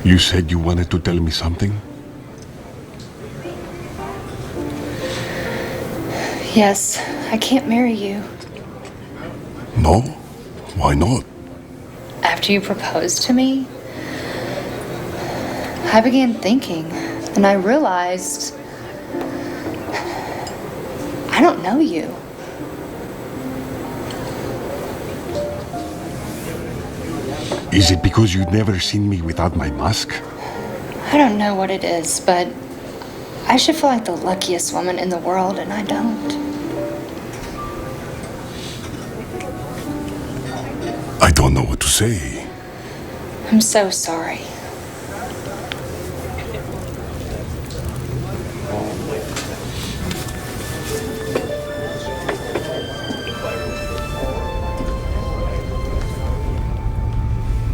You said you wanted to tell me something? Yes, I can't marry you. No? Why not? After you proposed to me, I began thinking, and I realized I don't know you. Is it because you've never seen me without my mask? I don't know what it is, but I should feel like the luckiest woman in the world, and I don't. I don't know what to say. I'm so sorry.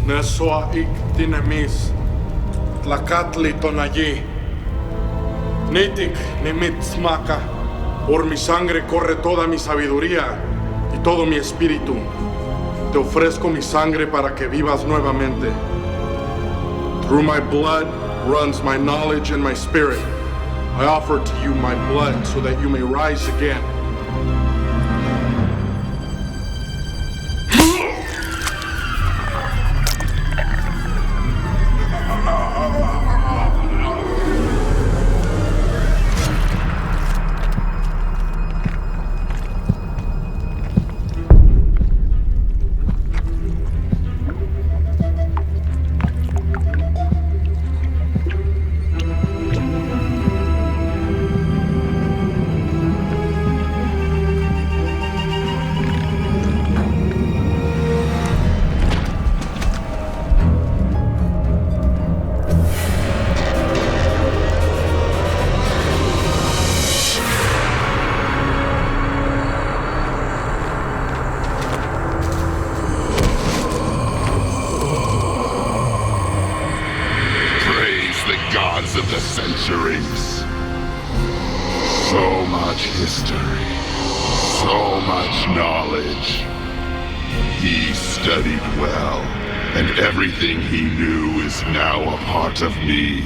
Nesua ik tinemis, tlacatli tonallí. Nitic nimitzmaca, por mi sangre corre toda mi sabiduría y todo mi espíritu. Te ofrezco mi sangre para que vivas nuevamente. Through my blood runs my knowledge and my spirit. I offer to you my blood so that you may rise again. Of the centuries. So much history, so much knowledge. He studied well, and everything he knew is now a part of me.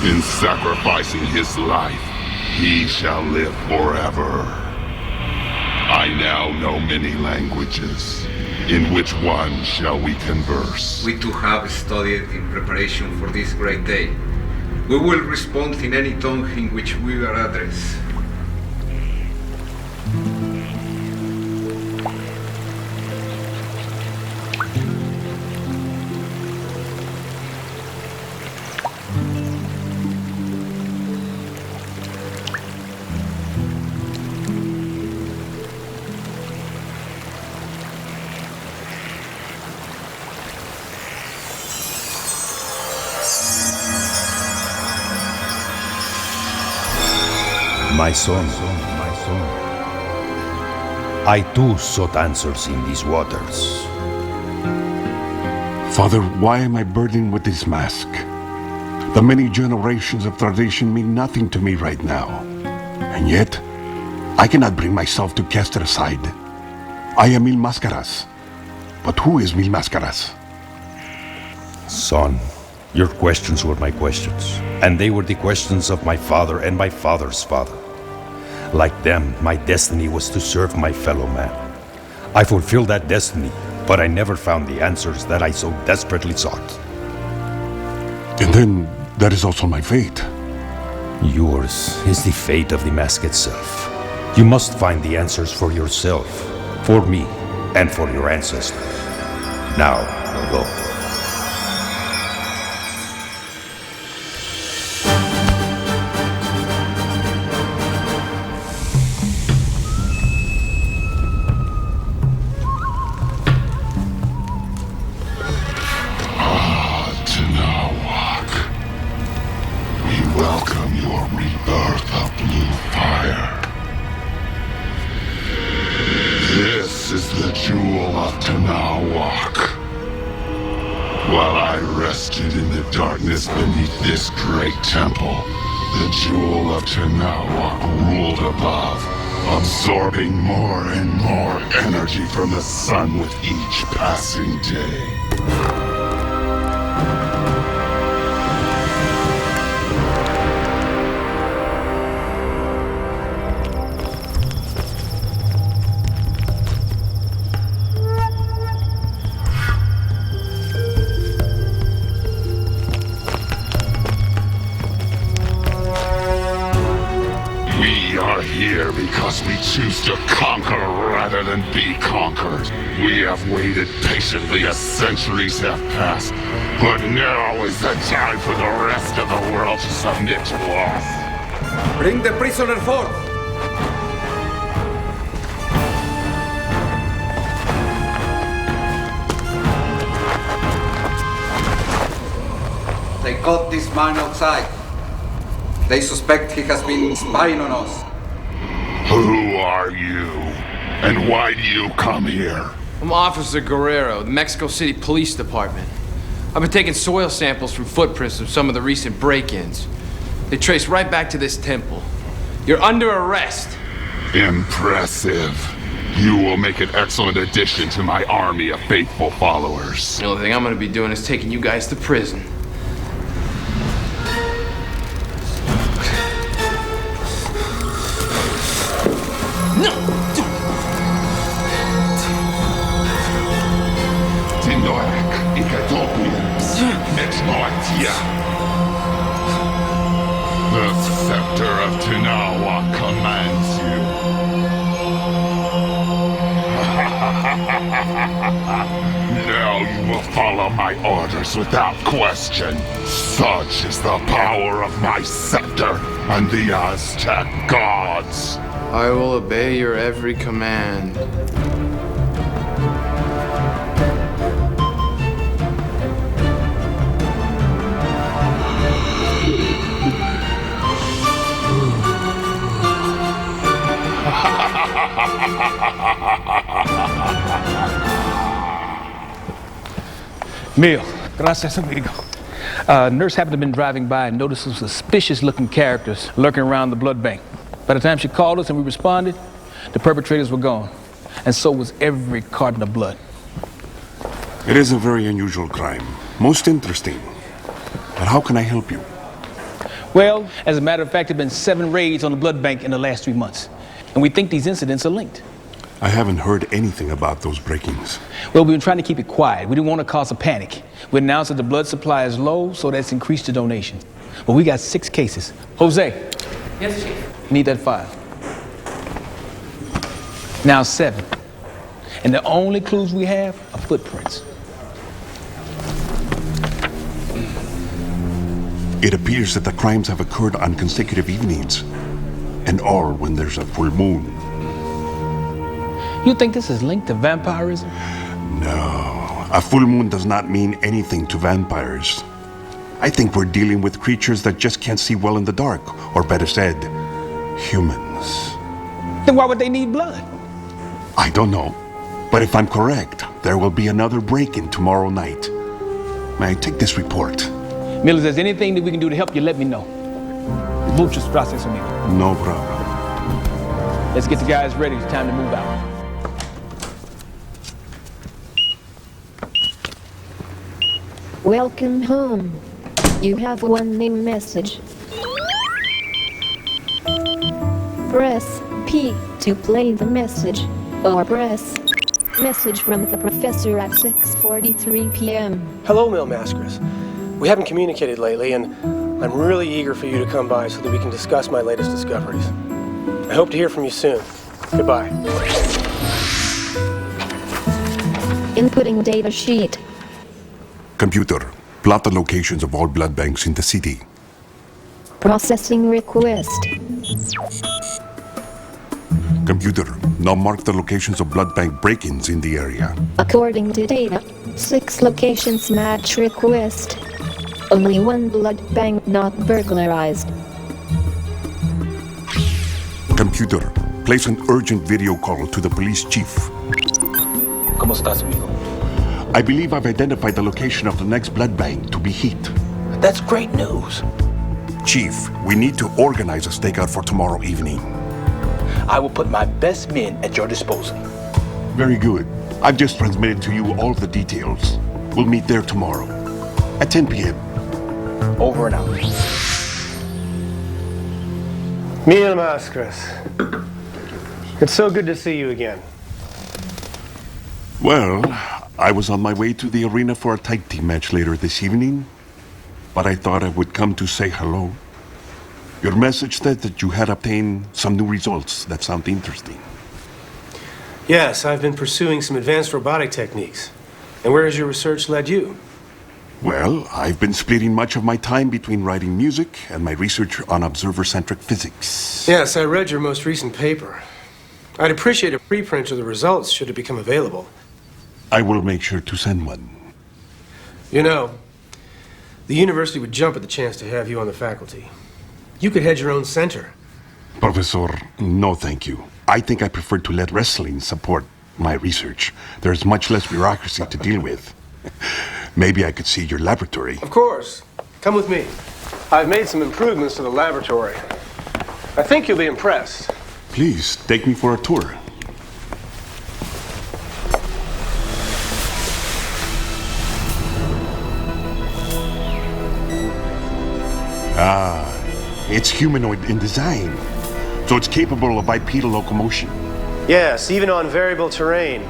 In sacrificing his life, he shall live forever. I now know many languages. In which one shall we converse? We too have studied in preparation for this great day. We will respond in any tongue in which we are addressed. My son, I too sought answers in these waters. Father, why am I burdened with this mask? The many generations of tradition mean nothing to me right now. And yet, I cannot bring myself to cast it aside. I am Mil Máscaras. But who is Mil Máscaras? Son, your questions were my questions, and they were the questions of my father and my father's father. Like them, my destiny was to serve my fellow man. I fulfilled that destiny, but I never found the answers that I so desperately sought. And then, that is also my fate. Yours is the fate of the mask itself. You must find the answers for yourself, for me, and for your ancestors. Now, go. Welcome your rebirth of blue fire. This is the Jewel of Tanahuac. While I rested in the darkness beneath this great temple, the Jewel of Tanahuac ruled above, absorbing more and more energy from the sun with each passing day. because we choose to conquer rather than be conquered. We have waited patiently as centuries have passed, but now is the time for the rest of the world to submit to us. Bring the prisoner forth. They caught this man outside. They suspect he has been spying on us. Who are you? And why do you come here? I'm Officer Guerrero, the Mexico City Police Department. I've been taking soil samples from footprints of some of the recent break-ins. They trace right back to this temple. You're under arrest. Impressive. You will make an excellent addition to my army of faithful followers. The only thing I'm gonna be doing is taking you guys to prison. Tinoak, Ikatopians, Exnoatia. The scepter of Tanawa commands you. Now you will follow my orders without question. Such is the power of my scepter and the Aztec gods. I will obey your every command. Mil, gracias amigo. Nurse happened to have been driving by and noticed some suspicious-looking characters lurking around the blood bank. By the time she called us and we responded, the perpetrators were gone, and so was every carton of blood. It is a very unusual crime. Most interesting. But how can I help you? Well, as a matter of fact, there have been 7 raids on the blood bank in the last 3 months, and we think these incidents are linked. I haven't heard anything about those break-ins. Well, we've been trying to keep it quiet. We didn't want to cause a panic. We announced that the blood supply is low, so that's increased the donations. But we got 6 cases. Jose. Yes, Chief. Need that 5. Now 7. And the only clues we have are footprints. It appears that the crimes have occurred on consecutive evenings, and all when there's a full moon. You think this is linked to vampirism? No, a full moon does not mean anything to vampires. I think we're dealing with creatures that just can't see well in the dark, or better said, humans. Then why would they need blood? I don't know, but if I'm correct, there will be another break-in tomorrow night. May I take this report? Mil, if there's anything that we can do to help you, let me know. Muchas gracias, amigo. No problem. Let's get the guys ready. It's time to move out. Welcome home. You have one name message. Press P to play the message, or press message from the professor at 6:43 p.m. Hello, Mil Mascaras. We haven't communicated lately, and I'm really eager for you to come by so that we can discuss my latest discoveries. I hope to hear from you soon. Goodbye. Inputting data sheet. Computer, plot the locations of all blood banks in the city. Processing request. Computer, now mark the locations of blood bank break-ins in the area. According to data, 6 locations match request. Only 1 blood bank not burglarized. Computer, place an urgent video call to the police chief. ¿Cómo estás, amigo? I believe I've identified the location of the next blood bank to be hit. That's great news. Chief, we need to organize a stakeout for tomorrow evening. I will put my best men at your disposal. Very good. I've just transmitted to you all the details. We'll meet there tomorrow at 10 p.m. Over and out. Mil Mascaras. It's so good to see you again. Well, I was on my way to the arena for a tag team match later this evening, but I thought I would come to say hello. Your message said that you had obtained some new results that sound interesting. Yes, I've been pursuing some advanced robotic techniques. And where has your research led you? Well, I've been splitting much of my time between writing music and my research on observer-centric physics. Yes, I read your most recent paper. I'd appreciate a preprint of the results should it become available. I will make sure to send one. You know, the university would jump at the chance to have you on the faculty. You could head your own center. Professor, no thank you. I think I prefer to let wrestling support my research. There's much less bureaucracy to deal with. Maybe I could see your laboratory. Of course. Come with me. I've made some improvements to the laboratory. I think you'll be impressed. Please, take me for a tour. Ah, it's humanoid in design, so it's capable of bipedal locomotion. Yes, even on variable terrain.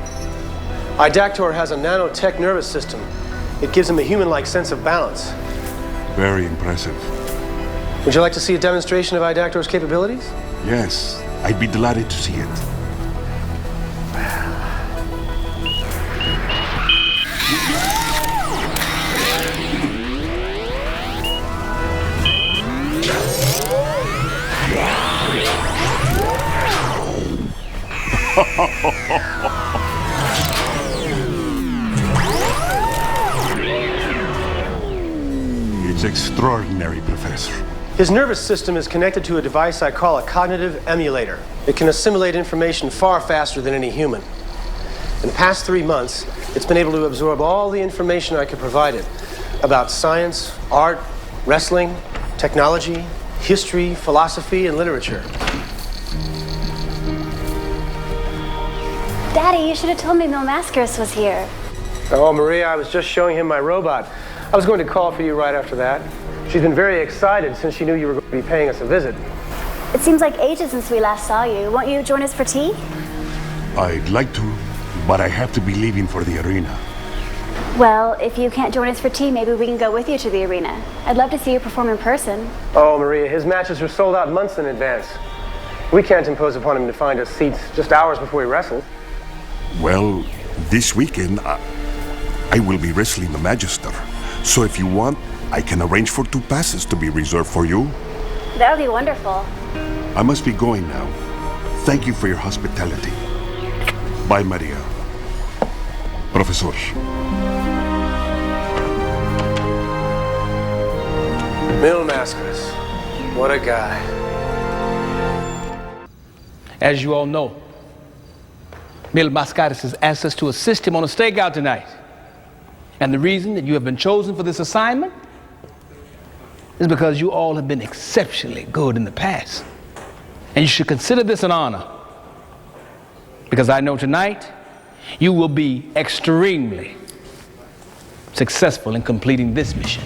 Idactor has a nanotech nervous system. It gives him a human-like sense of balance. Very impressive. Would you like to see a demonstration of Idactor's capabilities? Yes, I'd be delighted to see it. It's extraordinary, Professor. His nervous system is connected to a device I call a cognitive emulator. It can assimilate information far faster than any human. In the past 3 months, it's been able to absorb all the information I could provide it about science, art, wrestling, technology, history, philosophy, and literature. Daddy, you should have told me Mil Mascaris was here. Oh, Maria, I was just showing him my robot. I was going to call for you right after that. She's been very excited since she knew you were going to be paying us a visit. It seems like ages since we last saw you. Won't you join us for tea? I'd like to, but I have to be leaving for the arena. Well, if you can't join us for tea, maybe we can go with you to the arena. I'd love to see you perform in person. Oh, Maria, his matches are sold out months in advance. We can't impose upon him to find us seats just hours before he wrestles. Well, this weekend, I will be wrestling the Magister. So if you want, I can arrange for 2 passes to be reserved for you. That would be wonderful. I must be going now. Thank you for your hospitality. Bye, Maria. Professor. Mil Mascaris. What a guy. As you all know, Mil Mascaris has asked us to assist him on a stakeout tonight. And the reason that you have been chosen for this assignment is because you all have been exceptionally good in the past. And you should consider this an honor. Because I know tonight you will be extremely successful in completing this mission.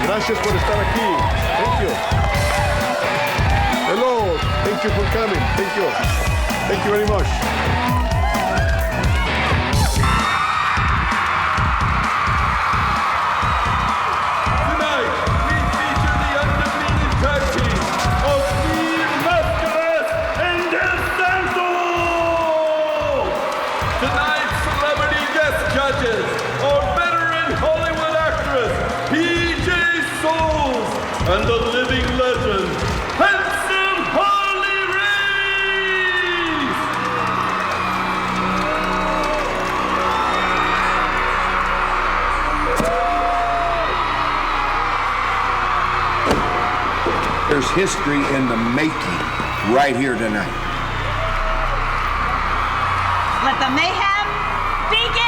Gracias por estar aquí. Thank you. Hello. Thank you for coming. Thank you. Thank you very much. Tonight, we feature the undefeated tag team of Mil Mascaris and Del Santo. Tonight's celebrity guest judges are veteran Hollywood actress PJ Souls and the living legend, Handsome Harley Race! There's history in the making right here tonight. Let the mayhem begin!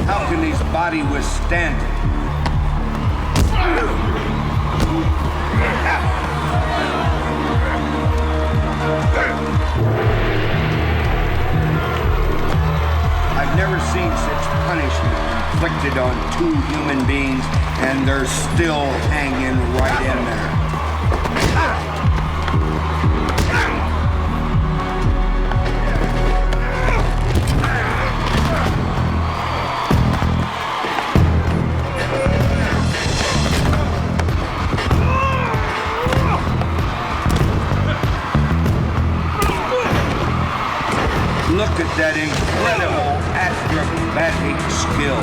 How can his body withstand it? I've never seen such punishment inflicted on two human beings, and they're still hanging right in there. Look at that incredible acrobatic skill.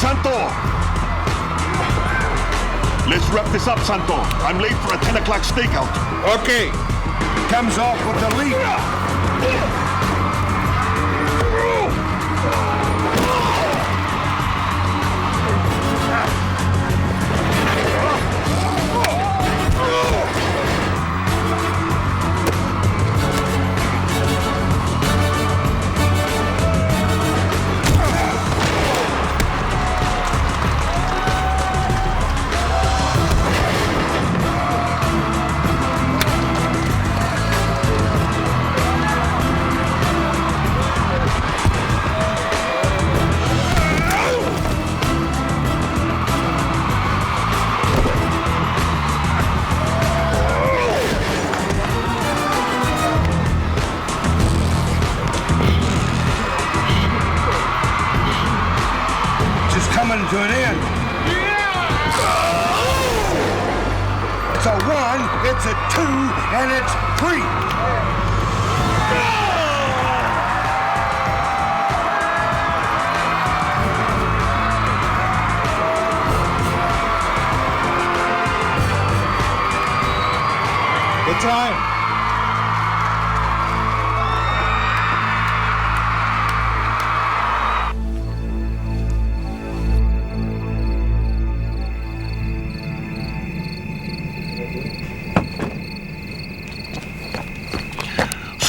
Santo! Let's wrap this up, Santo. I'm late for a 10 o'clock stakeout. Okay. Comes off with the lead. Coming to an end. It's a 1, it's a 2, and it's 3. Good time.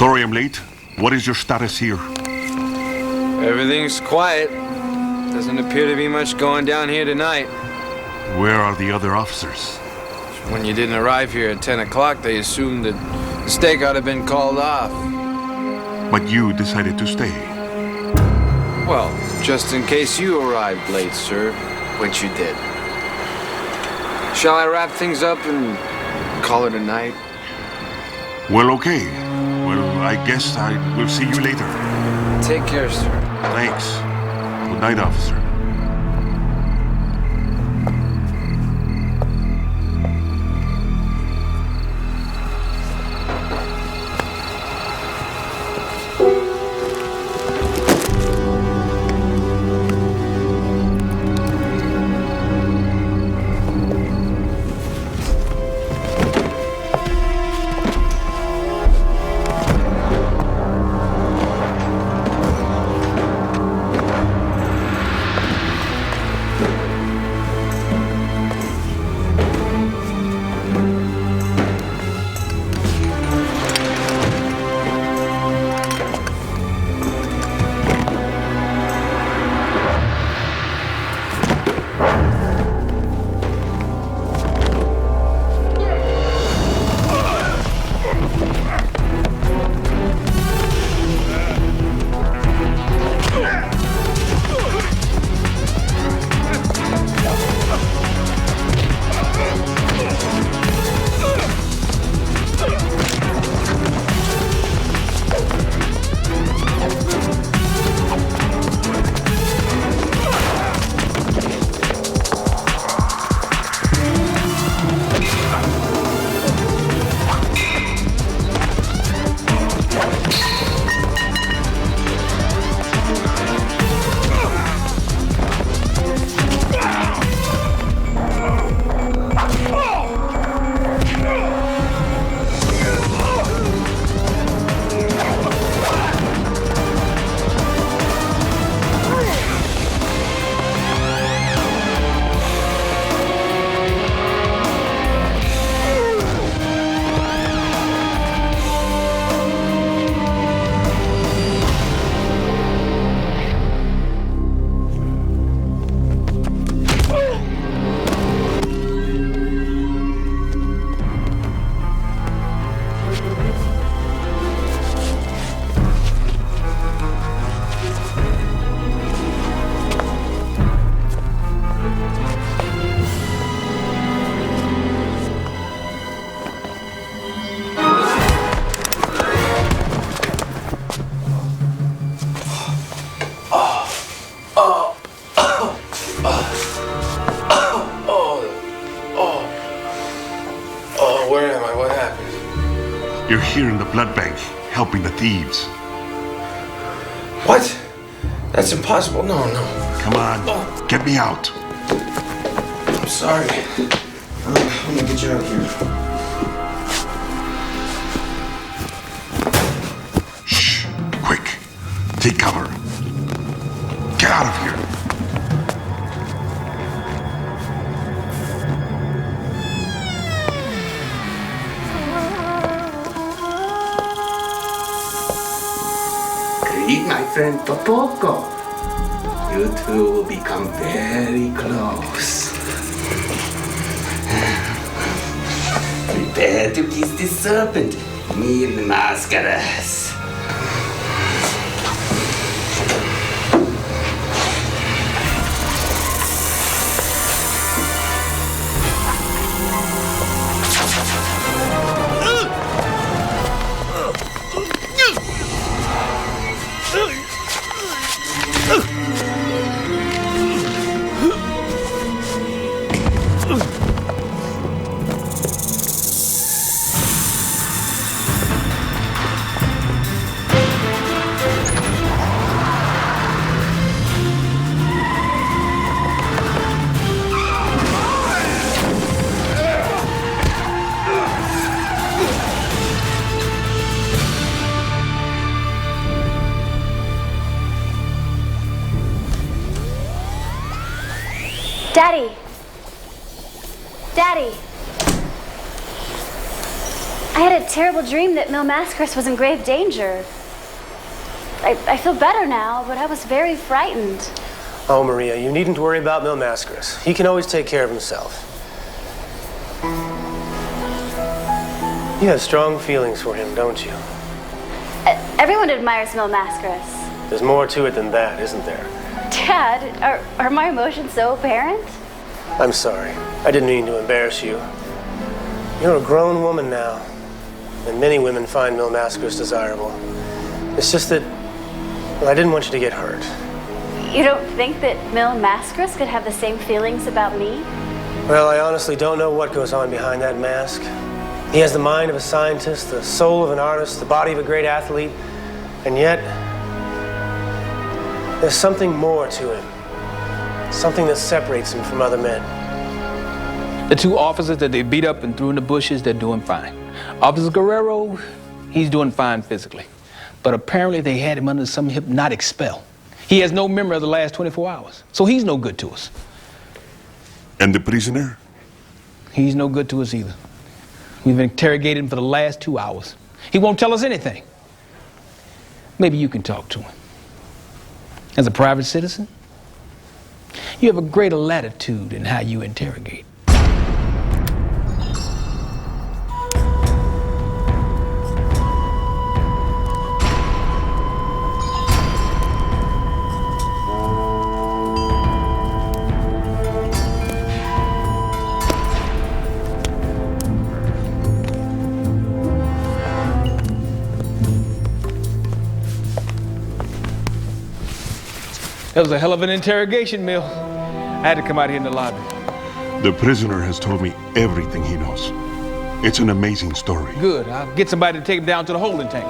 Sorry I'm late. What is your status here? Everything's quiet. Doesn't appear to be much going down here tonight. Where are the other officers? When you didn't arrive here at 10 o'clock, they assumed that the stakeout had been called off. But you decided to stay. Well, just in case you arrived late, sir, which you did. Shall I wrap things up and call it a night? Well, okay. Well, I guess I will see you later. Take care, sir. Thanks. Good night, officer. You're here in the blood bank, helping the thieves. What? That's impossible. No. Come on, get me out. I'm sorry. Let me get you out of here. Shh, quick. Take cover. Get out of here. Greet my friend Topoko. You two will become very close. Prepare to kiss the serpent, Mil Máscaras. Daddy! Daddy! I had a terrible dream that Mil Máscaras was in grave danger. I feel better now, but I was very frightened. Oh, Maria, you needn't worry about Mil Máscaras. He can always take care of himself. You have strong feelings for him, don't you? Everyone admires Mil Máscaras. There's more to it than that, isn't there? Dad, are my emotions so apparent? I'm sorry. I didn't mean to embarrass you. You're a grown woman now, and many women find Mil Máscaras desirable. It's just that, well, I didn't want you to get hurt. You don't think that Mil Máscaras could have the same feelings about me? Well, I honestly don't know what goes on behind that mask. He has the mind of a scientist, the soul of an artist, the body of a great athlete, and yet there's something more to him. Something that separates him from other men. The two officers that they beat up and threw in the bushes, they're doing fine. Officer Guerrero, he's doing fine physically. But apparently they had him under some hypnotic spell. He has no memory of the last 24 hours, so he's no good to us. And the prisoner? He's no good to us either. We've interrogated him for the last 2 hours. He won't tell us anything. Maybe you can talk to him. As a private citizen, you have a greater latitude in how you interrogate. That was a hell of an interrogation, Mill. I had to come out here in the lobby. The prisoner has told me everything he knows. It's an amazing story. Good. I'll get somebody to take him down to the holding tank.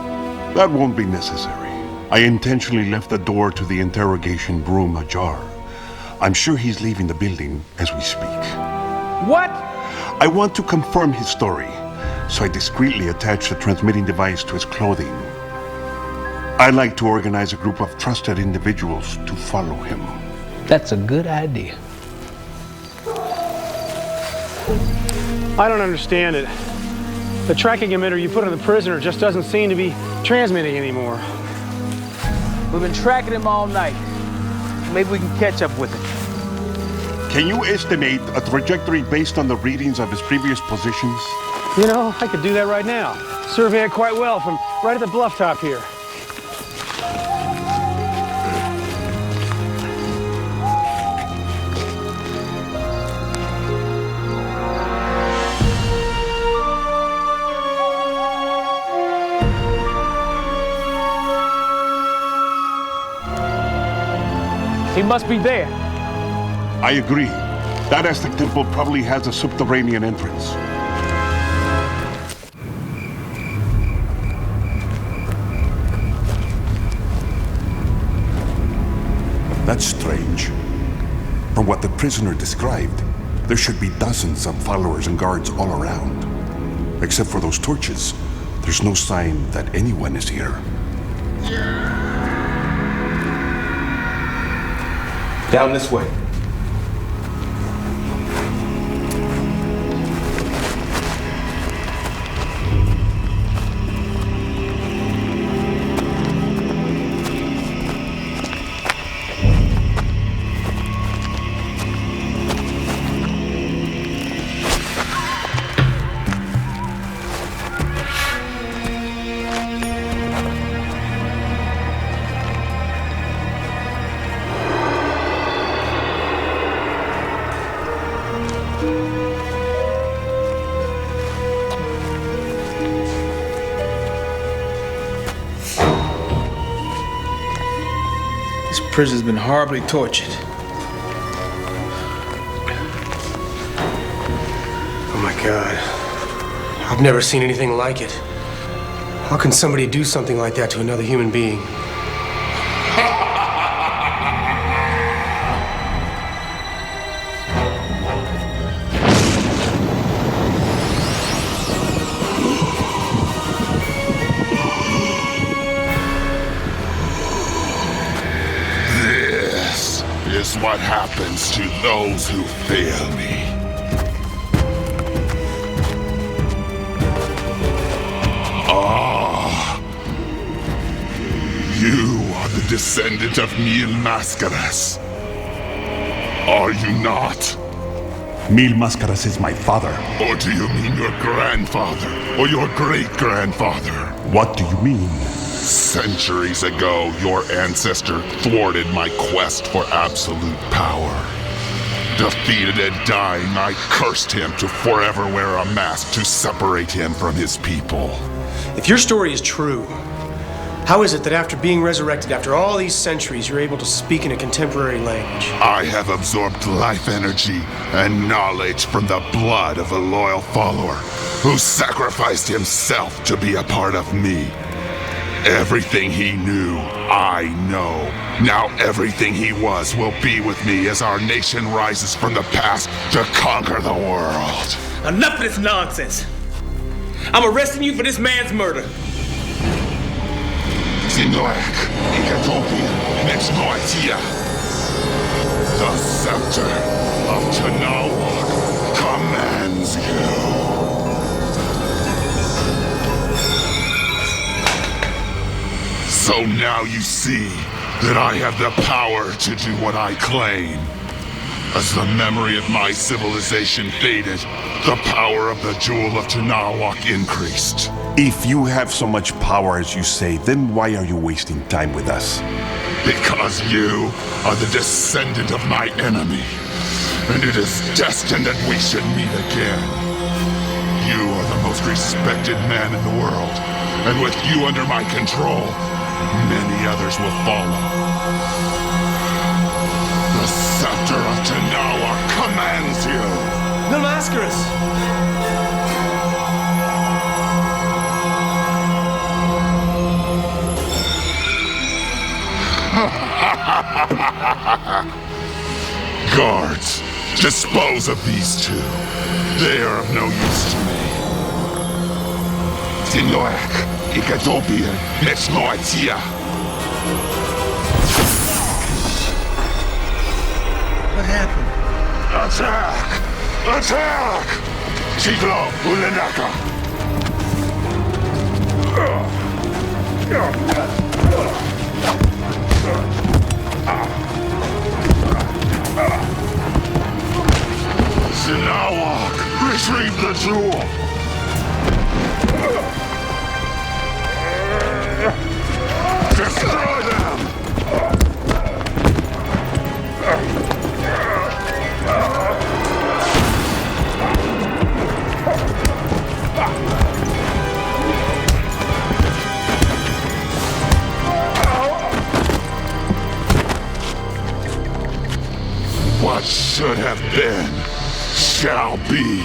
That won't be necessary. I intentionally left the door to the interrogation room ajar. I'm sure he's leaving the building as we speak. What? I want to confirm his story, so I discreetly attached the transmitting device to his clothing. I'd like to organize a group of trusted individuals to follow him. That's a good idea. I don't understand it. The tracking emitter you put on the prisoner just doesn't seem to be transmitting anymore. We've been tracking him all night. Maybe we can catch up with him. Can you estimate a trajectory based on the readings of his previous positions? You know, I could do that right now. Survey it quite well from right at the bluff top here. He must be there. I agree. That Aztec temple probably has a subterranean entrance. That's strange. From what the prisoner described, there should be dozens of followers and guards all around. Except for those torches, there's no sign that anyone is here. Down this way. This prison's been horribly tortured. Oh my God. I've never seen anything like it. How can somebody do something like that to another human being? This is what happens to those who fail me. You are the descendant of Mil Mascaras. Are you not? Mil Mascaras is my father. Or do you mean your grandfather or your great-grandfather? What do you mean? Centuries ago, your ancestor thwarted my quest for absolute power. Defeated and dying, I cursed him to forever wear a mask to separate him from his people. If your story is true, how is it that after being resurrected after all these centuries, you're able to speak in a contemporary language? I have absorbed life energy and knowledge from the blood of a loyal follower who sacrificed himself to be a part of me. Everything he knew, I know. Now everything he was will be with me as our nation rises from the past to conquer the world. Enough of this nonsense. I'm arresting you for this man's murder. Zinoek, Ikatopi, Nexnoitia. The scepter of Tanawak commands you. So now you see that I have the power to do what I claim. As the memory of my civilization faded, the power of the Jewel of Tanawak increased. If you have so much power as you say, then why are you wasting time with us? Because you are the descendant of my enemy, and it is destined that we should meet again. You are the most respected man in the world, and with you under my control, many others will follow. The scepter of Tanawa commands you! Mil Mascaras! Guards, dispose of these two. They are of no use to me. Zinoek, Ikatopia, Nexnoitia. What happened? Attack! Attack! Chiglo Ulenaka! Sinawak, retrieve the jewel! Destroy them! What should have been shall be.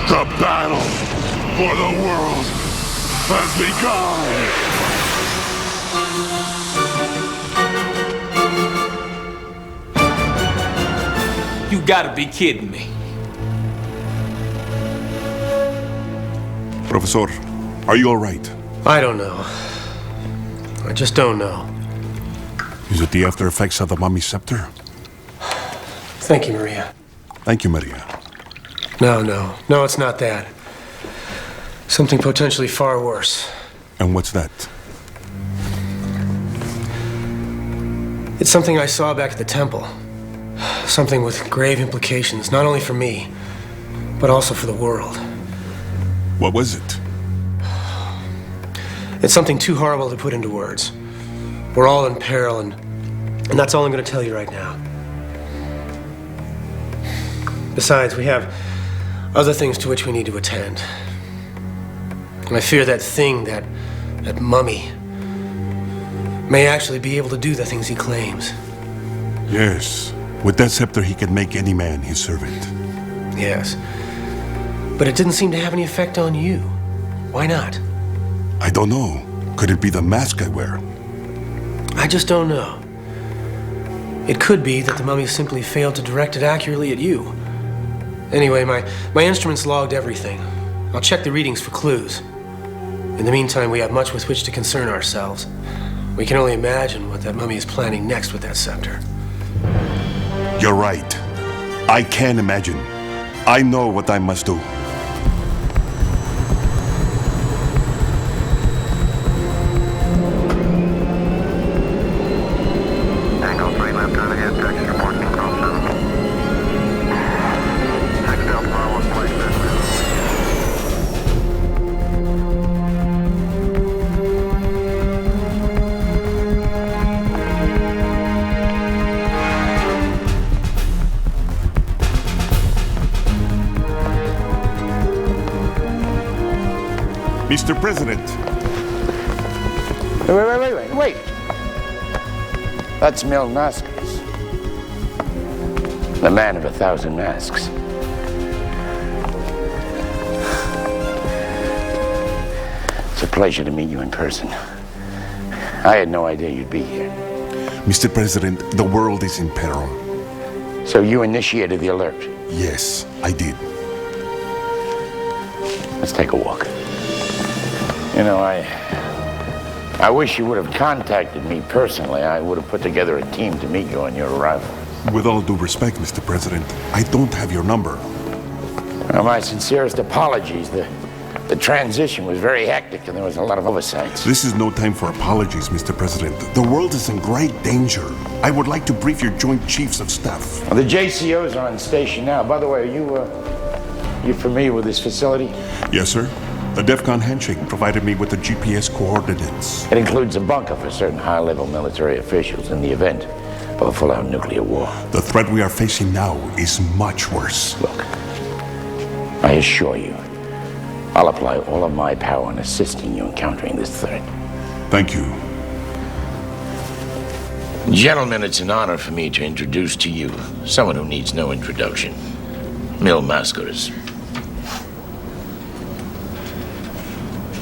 The battle for the world has begun! You gotta be kidding me. Professor, are you all right? I don't know. I just don't know. Is it the after effects of the mummy scepter? Thank you, Maria. Thank you, Maria. No, it's not that. Something potentially far worse. And what's that? It's something I saw back at the temple. Something with grave implications, not only for me, but also for the world. What was it? It's something too horrible to put into words. We're all in peril, and that's all I'm going to tell you right now. Besides, we have other things to which we need to attend. And I fear that thing, that mummy, may actually be able to do the things he claims. Yes. With that scepter, he can make any man his servant. Yes. But it didn't seem to have any effect on you. Why not? I don't know. Could it be the mask I wear? I just don't know. It could be that the mummy simply failed to direct it accurately at you. Anyway, my instruments logged everything. I'll check the readings for clues. In the meantime, we have much with which to concern ourselves. We can only imagine what that mummy is planning next with that scepter. You're right. I can imagine. I know what I must do. Mr. President. Wait. That's Mil Mascaras, the man of 1,000 masks. It's a pleasure to meet you in person. I had no idea you'd be here. Mr. President, the world is in peril. So you initiated the alert? Yes, I did. Let's take a walk. You know, I wish you would have contacted me personally. I would have put together a team to meet you on your arrival. With all due respect, Mr. President, I don't have your number. Well, my sincerest apologies. The transition was very hectic and there was a lot of oversights. This is no time for apologies, Mr. President. The world is in great danger. I would like to brief your Joint Chiefs of Staff. Well, the JCOs are on station now. By the way, are you familiar with this facility? Yes, sir. The DEFCON handshake provided me with the GPS coordinates. It includes a bunker for certain high-level military officials in the event of a full-out nuclear war. The threat we are facing now is much worse. Look, I assure you, I'll apply all of my power in assisting you in countering this threat. Thank you. Gentlemen, it's an honor for me to introduce to you someone who needs no introduction. Mil Mascaras.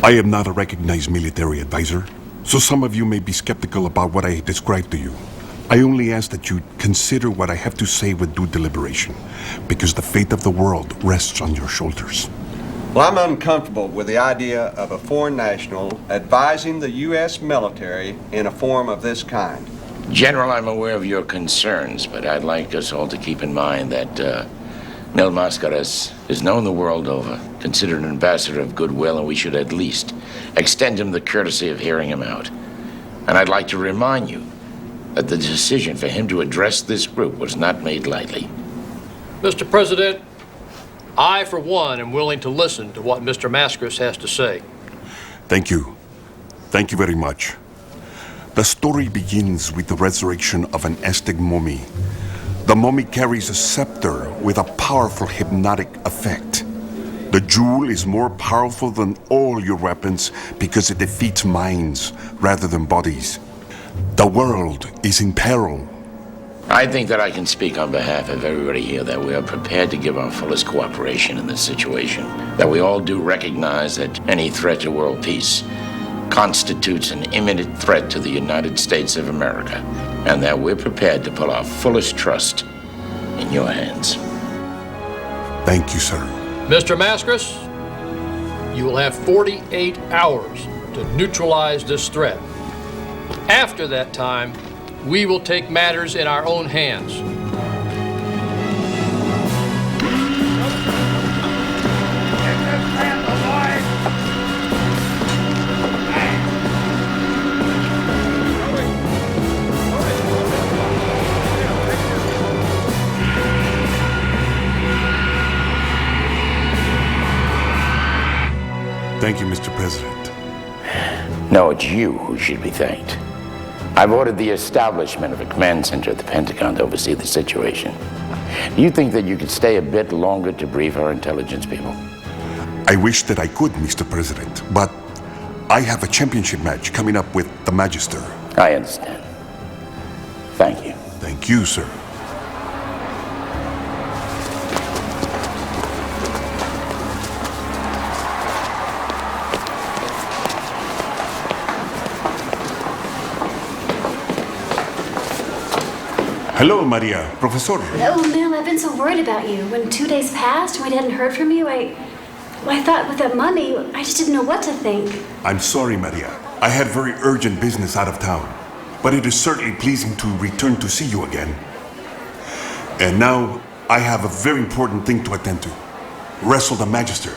I am not a recognized military advisor, so some of you may be skeptical about what I described to you. I only ask that you consider what I have to say with due deliberation, because the fate of the world rests on your shoulders. Well, I'm uncomfortable with the idea of a foreign national advising the U.S. military in a forum of this kind. General, I'm aware of your concerns, but I'd like us all to keep in mind that Mil Mascaras is known the world over, considered an ambassador of goodwill, and we should at least extend him the courtesy of hearing him out. And I'd like to remind you that the decision for him to address this group was not made lightly. Mr. President, I, for one, am willing to listen to what Mr. Mascaras has to say. Thank you. Thank you very much. The story begins with the resurrection of an Aztec mummy. The mummy carries a scepter with a powerful hypnotic effect. The jewel is more powerful than all your weapons because it defeats minds rather than bodies. The world is in peril. I think that I can speak on behalf of everybody here that we are prepared to give our fullest cooperation in this situation. That we all do recognize that any threat to world peace constitutes an imminent threat to the United States of America, and that we're prepared to put our fullest trust in your hands. Thank you, sir. Mr. Maskras, you will have 48 hours to neutralize this threat. After that time, we will take matters in our own hands. Thank you, Mr. President. No, it's you who should be thanked. I've ordered the establishment of a command center at the Pentagon to oversee the situation. Do you think that you could stay a bit longer to brief our intelligence people? I wish that I could, Mr. President, but I have a championship match coming up with the Magister. I understand. Thank you. Thank you, sir. Hello, Maria. Professor. Oh, Mel, I've been so worried about you. When 2 days passed and we hadn't heard from you, I thought with that money, I just didn't know what to think. I'm sorry, Maria. I had very urgent business out of town, but it is certainly pleasing to return to see you again. And now I have a very important thing to attend to. Wrestle the Magister.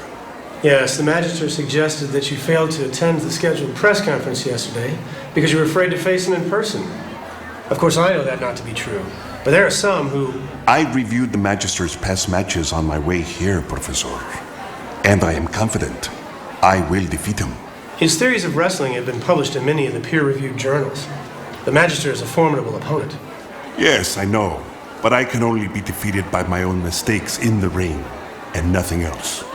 Yes, the Magister suggested that you failed to attend the scheduled press conference yesterday because you were afraid to face him in person. Of course, I know that not to be true, but there are some who... I reviewed the Magister's past matches on my way here, Professor, and I am confident I will defeat him. His theories of wrestling have been published in many of the peer-reviewed journals. The Magister is a formidable opponent. Yes, I know, but I can only be defeated by my own mistakes in the ring and nothing else.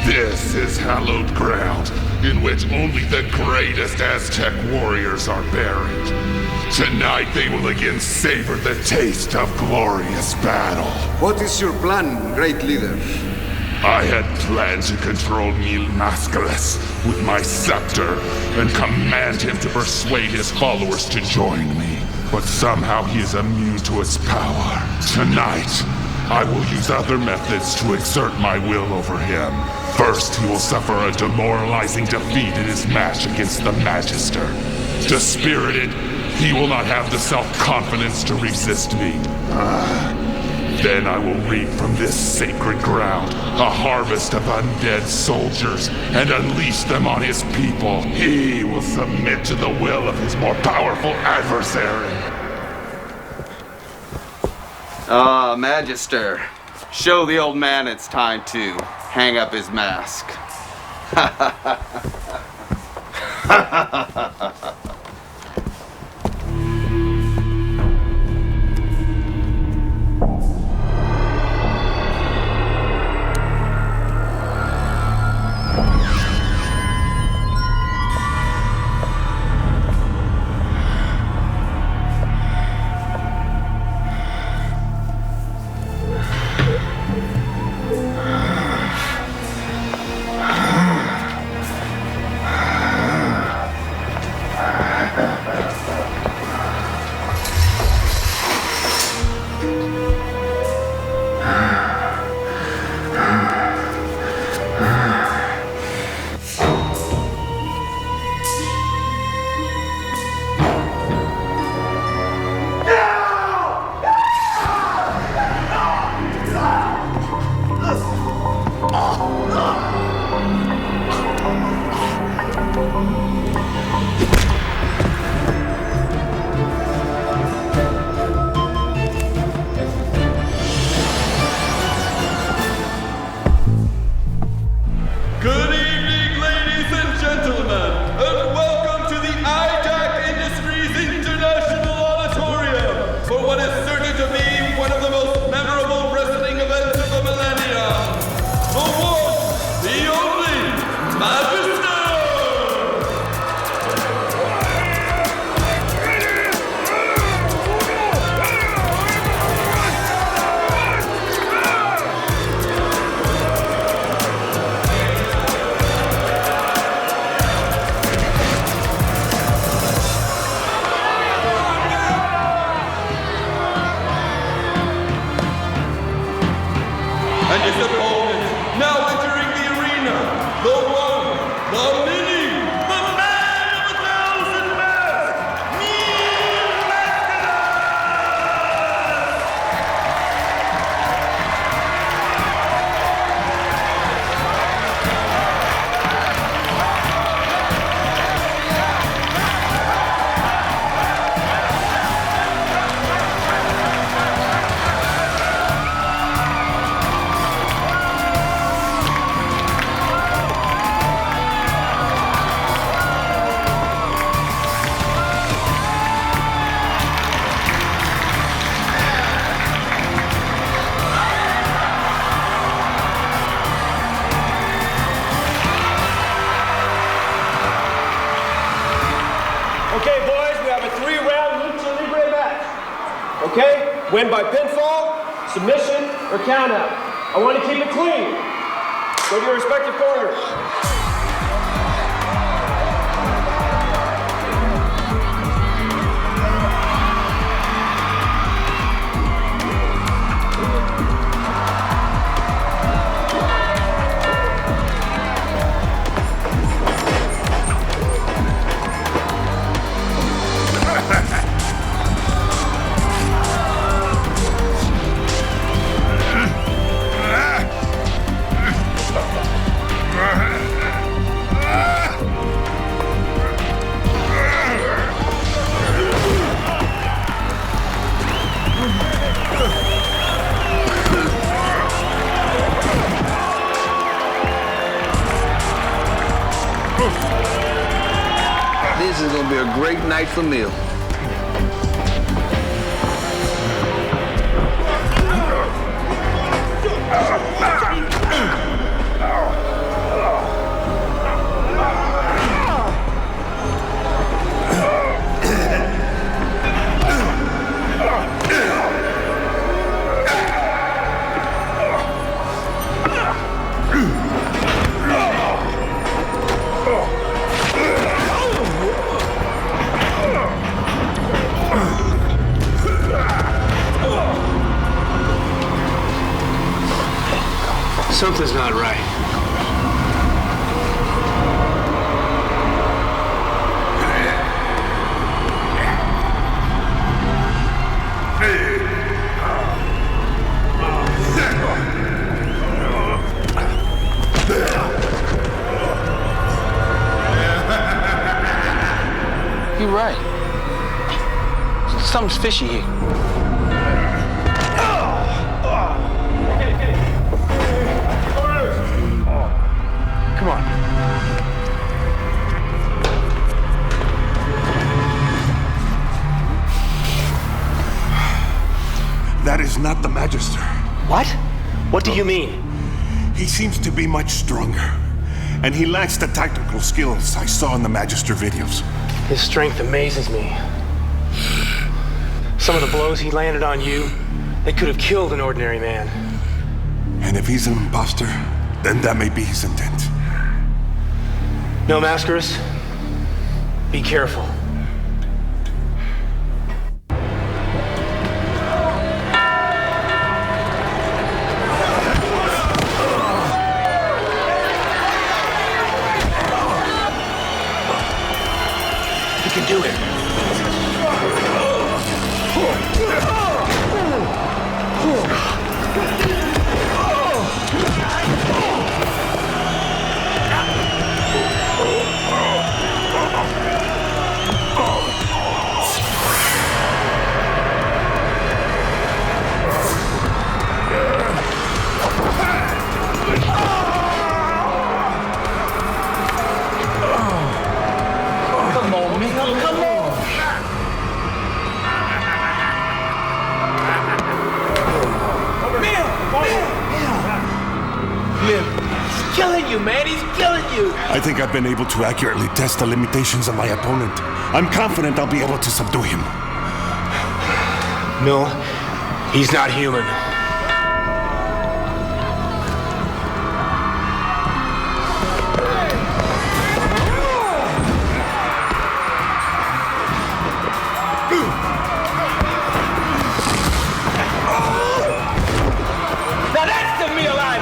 This is hallowed ground, in which only the greatest Aztec warriors are buried. Tonight they will again savor the taste of glorious battle. What is your plan, great leader? I had planned to control Mil Mascaras with my scepter and command him to persuade his followers to join me. But somehow he is immune to its power. Tonight, I will use other methods to exert my will over him. First, he will suffer a demoralizing defeat in his match against the Magister. Dispirited, he will not have the self-confidence to resist me. Then I will reap from this sacred ground a harvest of undead soldiers and unleash them on his people. He will submit to the will of his more powerful adversary. Magister, show the old man it's time to hang up his mask. And his opponent, now entering the arena, the one, the many, the man of 1,000 masks, Neil Mascaras! Okay, boys, we have a 3-round lucha libre match. Okay? Win by pinfall, submission, or countout. I want to keep it clean. Go to your respective corners. This is gonna be a great night for Mill. Something's not right. You're right. Something's fishy here. Come on. That is not the Magister. What? What do you mean? He seems to be much stronger. And he lacks the tactical skills I saw in the Magister videos. His strength amazes me. Some of the blows he landed on you, they could have killed an ordinary man. And if he's an imposter, then that may be his intent. No, Mascaras, be careful. You can do it. Come on, Miguel, come on. He's killing you, man. He's killing you. I think I've been able to accurately test the limitations of my opponent. I'm confident I'll be able to subdue him. No, he's not human. Now that's the meal I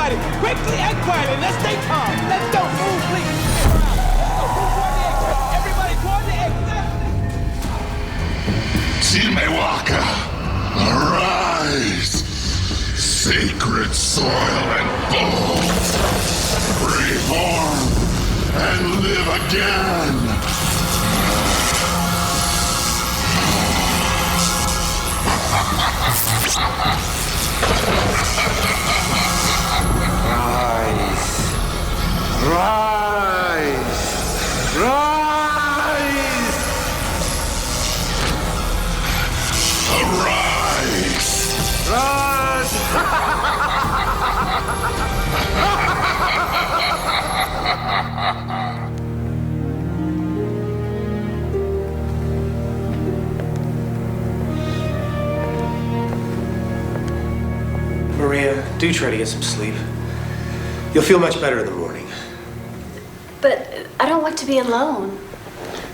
everybody, quickly and quietly. Let's stay calm. Let's go. Move, please. Everybody toward the exit. Chimewaka, arise! Sacred soil and bones, reform and live again! Rise! Rise! Rise! Arise! Rise! Maria, do try to get some sleep. You'll feel much better in the morning. But I don't want to be alone.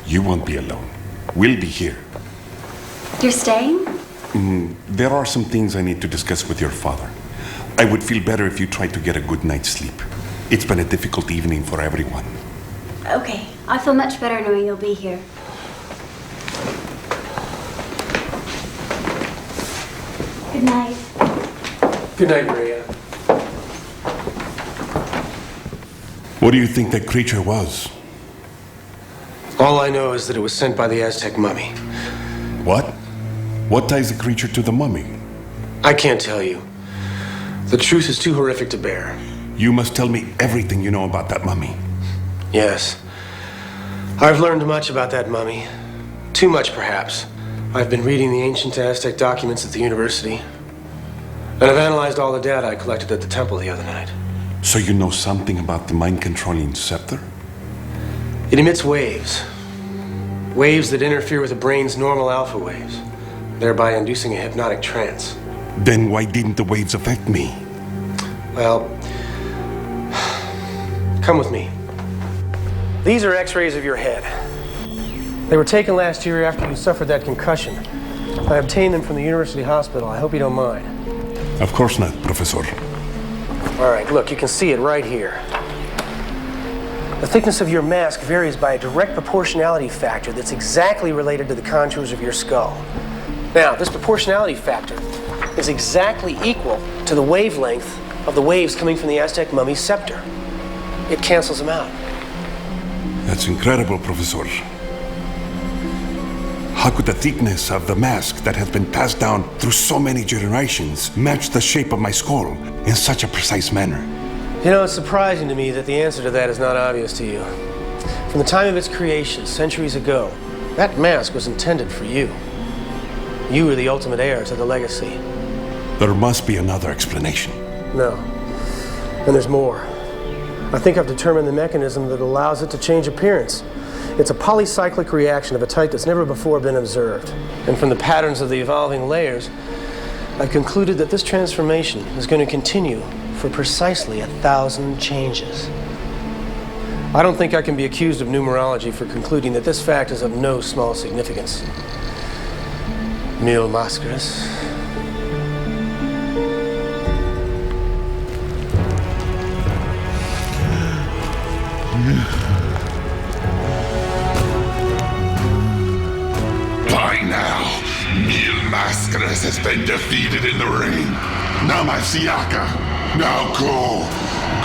You won't be alone. We'll be here. You're staying? There are some things I need to discuss with your father. I would feel better if you tried to get a good night's sleep. It's been a difficult evening for everyone. Okay. I feel much better knowing you'll be here. Good night. Good night, Maria. What do you think that creature was? All I know is that it was sent by the Aztec mummy. What? What ties the creature to the mummy? I can't tell you. The truth is too horrific to bear. You must tell me everything you know about that mummy. Yes. I've learned much about that mummy. Too much, perhaps. I've been reading the ancient Aztec documents at the university. And I've analyzed all the data I collected at the temple the other night. So you know something about the mind-controlling scepter? It emits waves. Waves that interfere with the brain's normal alpha waves, thereby inducing a hypnotic trance. Then why didn't the waves affect me? Well, come with me. These are x-rays of your head. They were taken last year after you suffered that concussion. I obtained them from the university hospital. I hope you don't mind. Of course not, Professor. All right, look, you can see it right here. The thickness of your mask varies by a direct proportionality factor that's exactly related to the contours of your skull. Now, this proportionality factor is exactly equal to the wavelength of the waves coming from the Aztec mummy's scepter. It cancels them out. That's incredible, Professor. How could the thickness of the mask that has been passed down through so many generations match the shape of my skull in such a precise manner? You know, it's surprising to me that the answer to that is not obvious to you. From the time of its creation, centuries ago, that mask was intended for you. You were the ultimate heir to the legacy. There must be another explanation. No. And there's more. I think I've determined the mechanism that allows it to change appearance. It's a polycyclic reaction of a type that's never before been observed. And from the patterns of the evolving layers, I've concluded that this transformation is going to continue for precisely 1,000 changes. I don't think I can be accused of numerology for concluding that this fact is of no small significance. Mil Mascaras. By now, Mil Mascaras has been defeated in the ring. Namasiaka. Now go.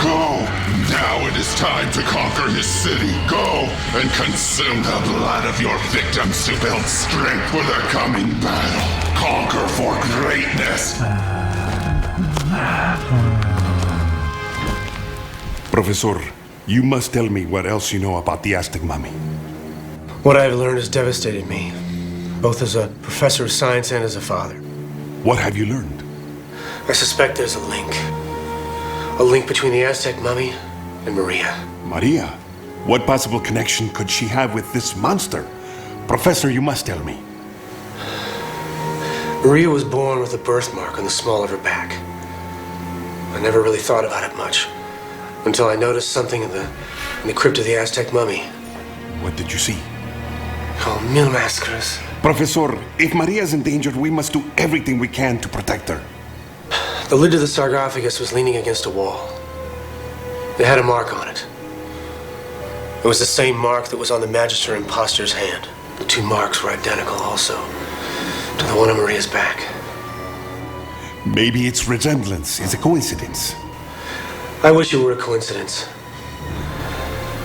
Go. Now it is time to conquer his city. Go and consume the blood of your victims to build strength for the coming battle. Conquer for greatness. Professor, you must tell me what else you know about the Aztec mummy. What I've learned has devastated me, both as a professor of science and as a father. What have you learned? I suspect there's a link. A link between the Aztec mummy and Maria. Maria? What possible connection could she have with this monster? Professor, you must tell me. Maria was born with a birthmark on the small of her back. I never really thought about it much until I noticed something in the crypt of the Aztec mummy. What did you see? Oh, Mil Mascaras. Professor, if Maria's endangered, we must do everything we can to protect her. The lid of the sarcophagus was leaning against a wall. It had a mark on it. It was the same mark that was on the Magister impostor's hand. The two marks were identical also to the one on Maria's back. Maybe its resemblance is a coincidence. I wish it were a coincidence.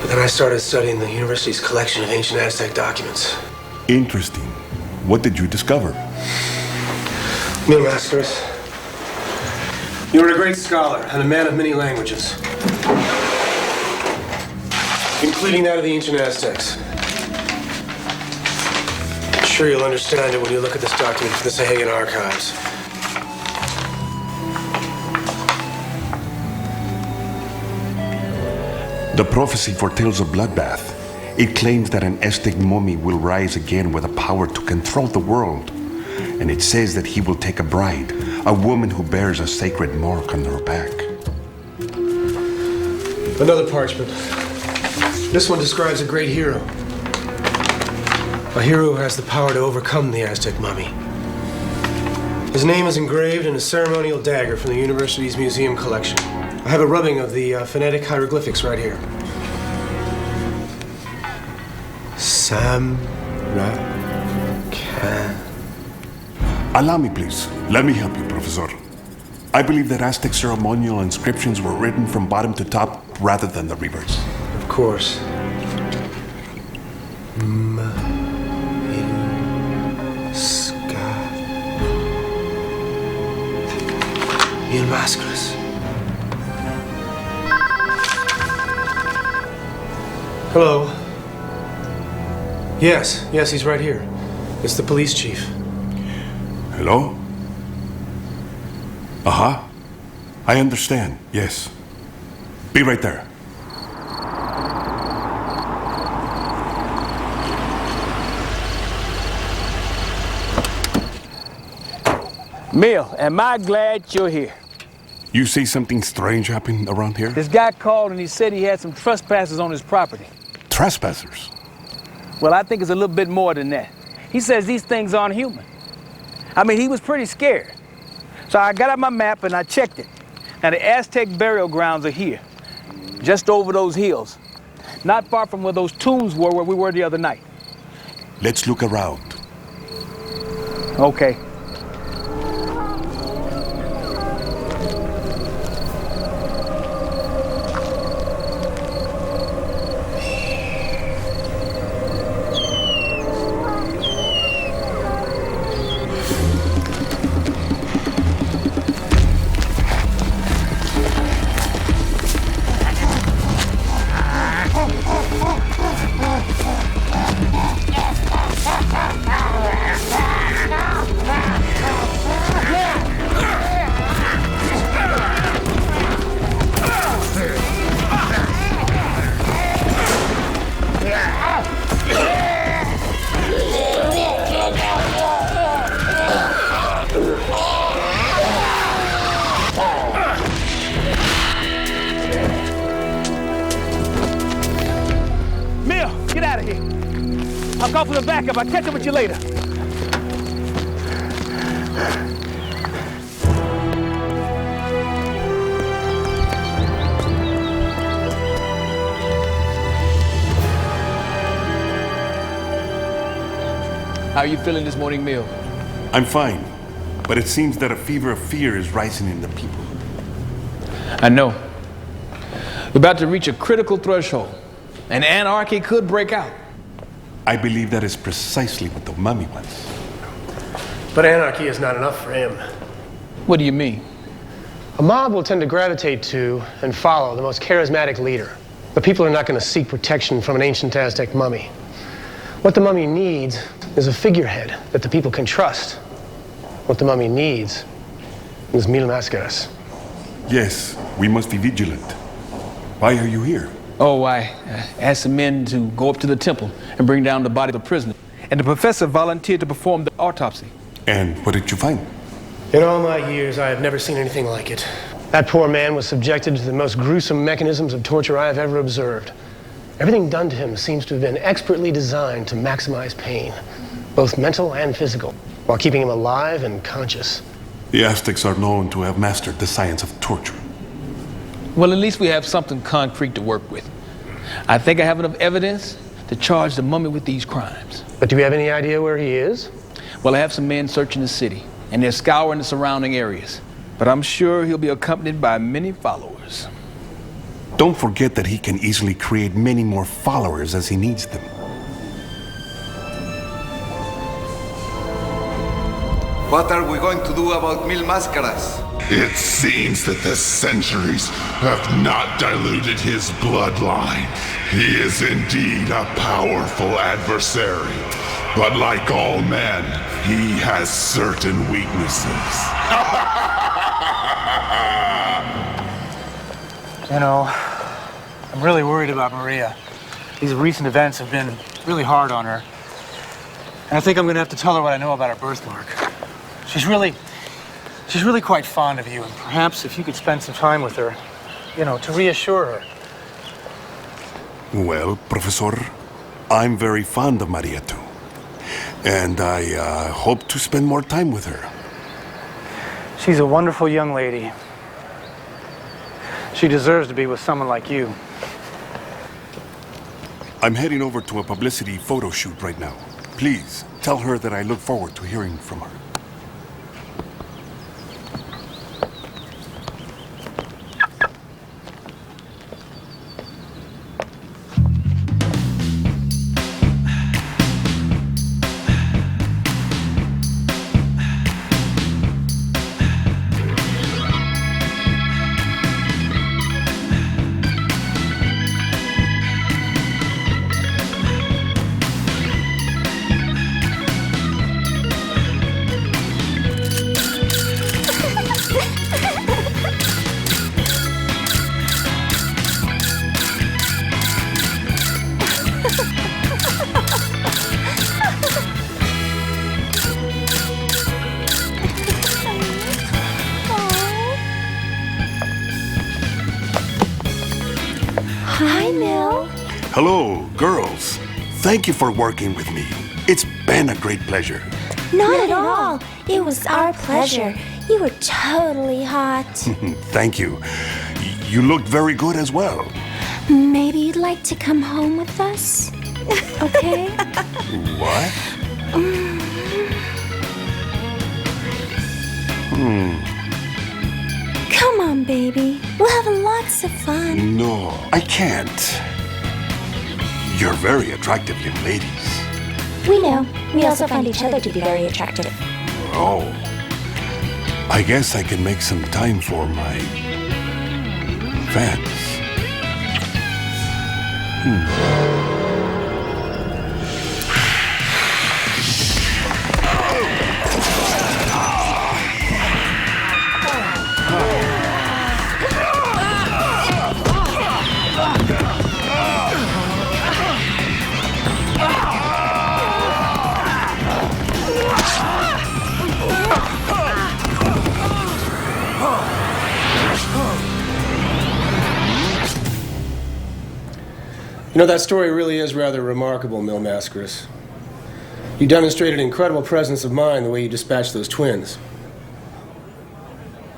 But then I started studying the university's collection of ancient Aztec documents. Interesting. What did you discover? Mil Mascaras, you were a great scholar and a man of many languages, including that of the ancient Aztecs. I'm sure you'll understand it when you look at this document from the Sahagan archives. The prophecy foretells a bloodbath. It claims that an Aztec mummy will rise again with the power to control the world. And it says that he will take a bride, a woman who bears a sacred mark on her back. Another parchment. This one describes a great hero. A hero who has the power to overcome the Aztec mummy. His name is engraved in a ceremonial dagger from the university's museum collection. I have a rubbing of the phonetic hieroglyphics right here. Sam Ra Can. Allow me, please. Let me help you, Professor. I believe that Aztec ceremonial inscriptions were written from bottom to top rather than the reverse. Of course. Mil Mascaras. Hello. Yes, he's right here. It's the police chief. Hello? Uh-huh. I understand, yes. Be right there. Mil, am I glad you're here? You see something strange happen around here? This guy called and he said he had some trespassers on his property. Trespassers? Well, I think it's a little bit more than that. He says these things aren't human. I mean, he was pretty scared. So I got out my map and I checked it. Now, the Aztec burial grounds are here, just over those hills, not far from where those tombs were where we were the other night. Let's look around. Okay. I'll go for the backup. I'll catch up with you later. How are you feeling this morning, Mil? I'm fine, but it seems that a fever of fear is rising in the people. I know. We're about to reach a critical threshold, and anarchy could break out. I believe that is precisely what the mummy wants. But anarchy is not enough for him. What do you mean? A mob will tend to gravitate to and follow the most charismatic leader. But people are not going to seek protection from an ancient Aztec mummy. What the mummy needs is a figurehead that the people can trust. What the mummy needs is Mil Mascaras. Yes, we must be vigilant. Why are you here? Oh, I asked some men to go up to the temple and bring down the body of the prisoner. And the professor volunteered to perform the autopsy. And what did you find? In all my years, I have never seen anything like it. That poor man was subjected to the most gruesome mechanisms of torture I have ever observed. Everything done to him seems to have been expertly designed to maximize pain, both mental and physical, while keeping him alive and conscious. The Aztecs are known to have mastered the science of torture. Well, at least we have something concrete to work with. I think I have enough evidence to charge the mummy with these crimes. But do we have any idea where he is? Well, I have some men searching the city, and they're scouring the surrounding areas. But I'm sure he'll be accompanied by many followers. Don't forget that he can easily create many more followers as he needs them. What are we going to do about Mil Máscaras? It seems that the centuries have not diluted his bloodline. He is indeed a powerful adversary. But like all men, he has certain weaknesses. You know, I'm really worried about Maria. These recent events have been really hard on her. And I think I'm gonna have to tell her what I know about her birthmark. She's really quite fond of you, and perhaps if you could spend some time with her, you know, to reassure her. Well, Professor, I'm very fond of Maria too. And I hope to spend more time with her. She's a wonderful young lady. She deserves to be with someone like you. I'm heading over to a publicity photo shoot right now. Please, tell her that I look forward to hearing from her. Hi, Mel. Hello, girls. Thank you for working with me. It's been a great pleasure. Not at all. It was our pleasure. You were totally hot. Thank you. You looked very good as well. Maybe you'd like to come home with us? Okay? What? Come on, baby. We'll have lots of fun. No, I can't. You're very attractive young ladies. We know. We also find each other to be very attractive. Oh. I guess I can make some time for my fans. You know, that story really is rather remarkable, Mil Máscaras. You demonstrated incredible presence of mind the way you dispatched those twins.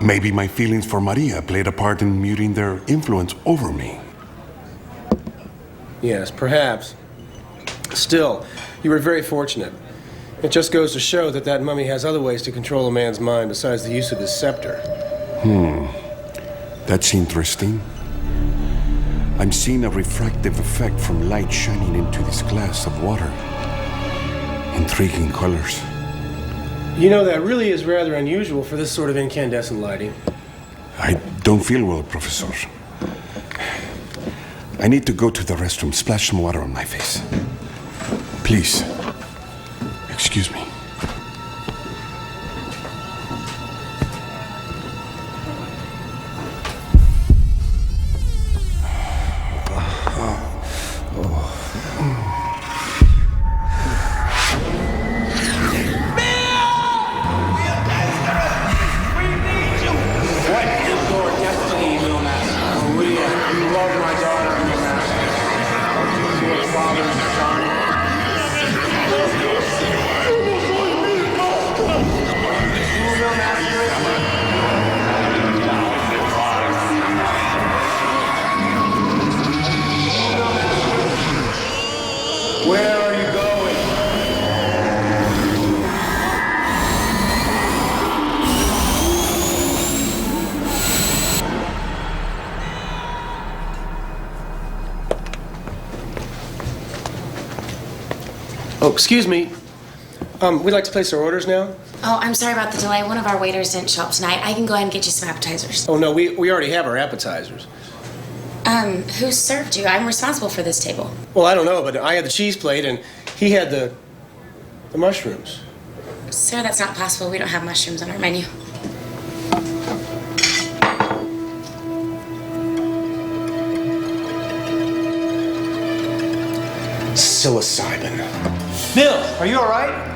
Maybe my feelings for Maria played a part in muting their influence over me. Yes, perhaps. Still, you were very fortunate. It just goes to show that that mummy has other ways to control a man's mind besides the use of his scepter. That's interesting. I'm seeing a refractive effect from light shining into this glass of water. Intriguing colors. You know, that really is rather unusual for this sort of incandescent lighting. I don't feel well, Professor. I need to go to the restroom, splash some water on my face. Please, excuse me. excuse me. We'd like to place our orders now. Oh, I'm sorry about the delay. One of our waiters didn't show up tonight. I can go ahead and get you some appetizers. Oh, no, we already have our appetizers. Who served you? I'm responsible for this table. Well, I don't know, but I had the cheese plate and he had the mushrooms. Sir, that's not possible. We don't have mushrooms on our menu. Psilocybin. Mill, are you all right?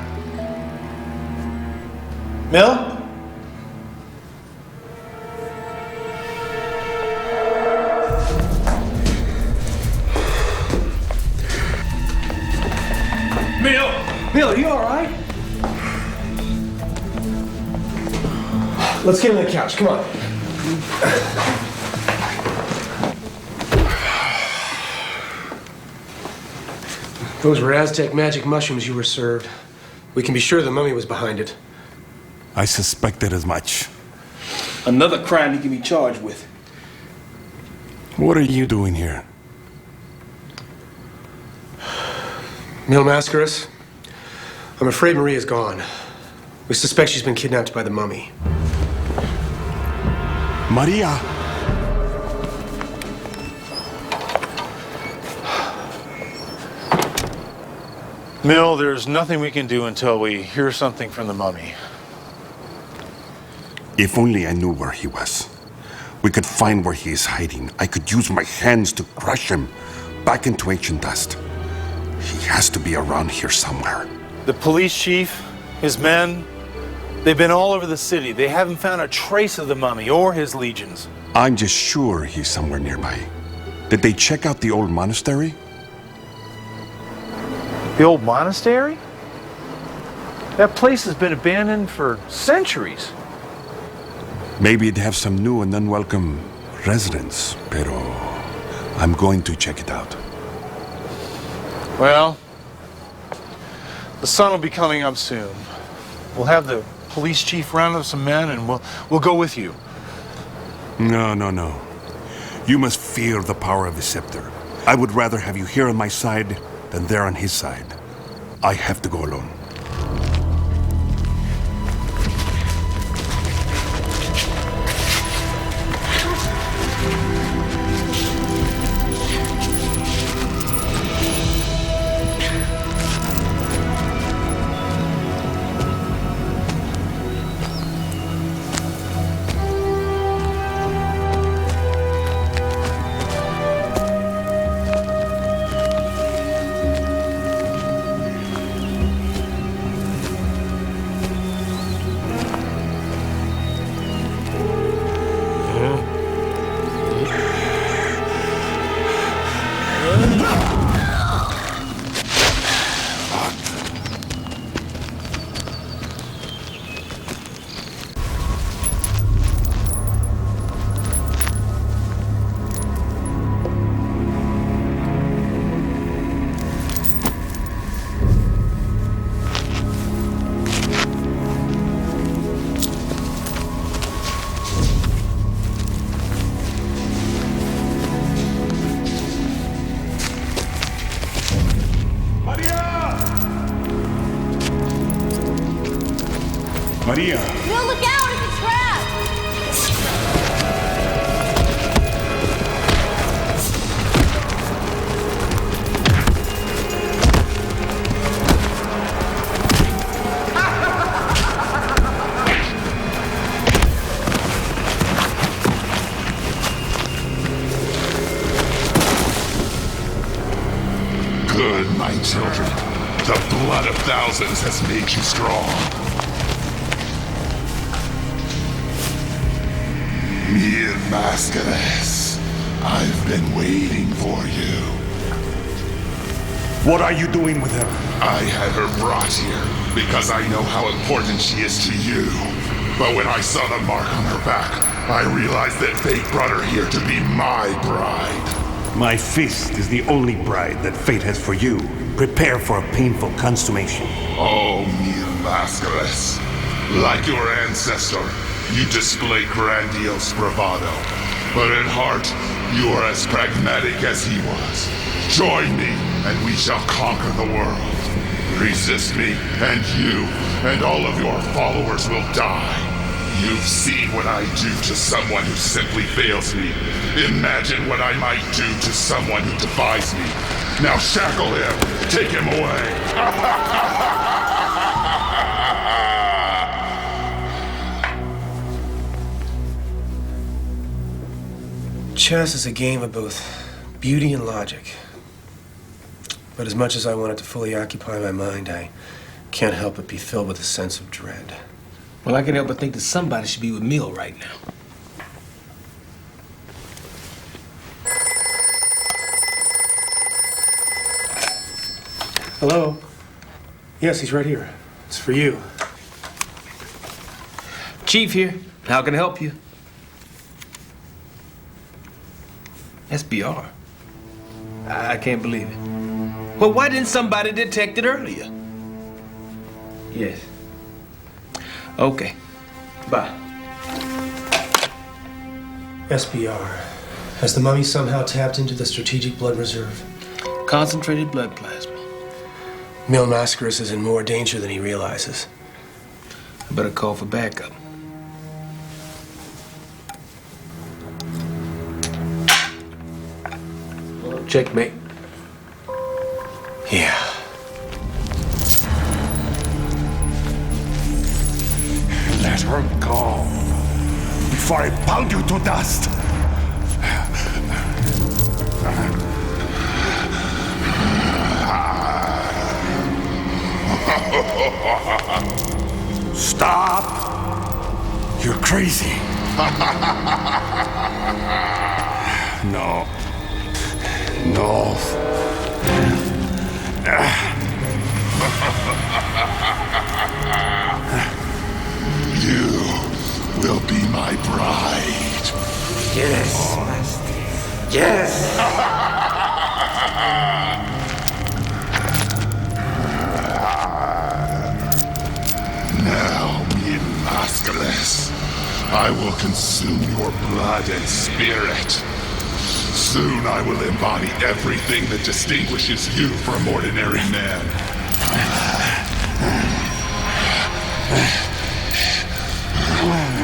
Mill? Mill, are you all right? Let's get on the couch. Come on. Those were Aztec magic mushrooms you were served. We can be sure the mummy was behind it. I suspected as much. Another crime he can be charged with. What are you doing here? Mil Mascaras, I'm afraid Maria's gone. We suspect she's been kidnapped by the mummy. Maria! Mill, there's nothing we can do until we hear something from the mummy. If only I knew where he was. We could find where he is hiding. I could use my hands to crush him back into ancient dust. He has to be around here somewhere. The police chief, his men, they've been all over the city. They haven't found a trace of the mummy or his legions. I'm just sure he's somewhere nearby. Did they check out the old monastery? The old monastery? That place has been abandoned for centuries. Maybe it'd have some new and unwelcome residents, pero I'm going to check it out. Well, the sun will be coming up soon. We'll have the police chief round up some men and we'll go with you. No. You must fear the power of the scepter. I would rather have you here on my side than there on his side. I have to go alone. Maria! No, look out! It's a trap! Good, my children. The blood of thousands has made you strong. Mil Mascaras, I've been waiting for you. What are you doing with her? I had her brought here because I know how important she is to you. But when I saw the mark on her back, I realized that fate brought her here to be my bride. My fist is the only bride that fate has for you. Prepare for a painful consummation. Oh, Mil Mascaras. Like your ancestor, you display grandiose bravado. But at heart, you are as pragmatic as he was. Join me, and we shall conquer the world. Resist me, and you, and all of your followers will die. You've seen what I do to someone who simply fails me. Imagine what I might do to someone who defies me. Now shackle him. Take him away. Chess is a game of both beauty and logic. But as much as I want it to fully occupy my mind, I can't help but be filled with a sense of dread. Well, I can't help but think that somebody should be with Mill right now. Hello? Yes, he's right here. It's for you. Chief here. How can I help you? SBR. I can't believe it. Well, why didn't somebody detect it earlier? Yes. Okay. Bye. SBR. Has the mummy somehow tapped into the strategic blood reserve? Concentrated blood plasma. Mil Mascaras is in more danger than he realizes. I better call for backup. Checkmate. Yeah. Let her go before I pound you to dust. Stop! You're crazy. No. No. You will be my bride. Yes, Master. Yes. Now, Mil Mascaras, I will consume your blood and spirit. Soon I will embody everything that distinguishes you from ordinary men.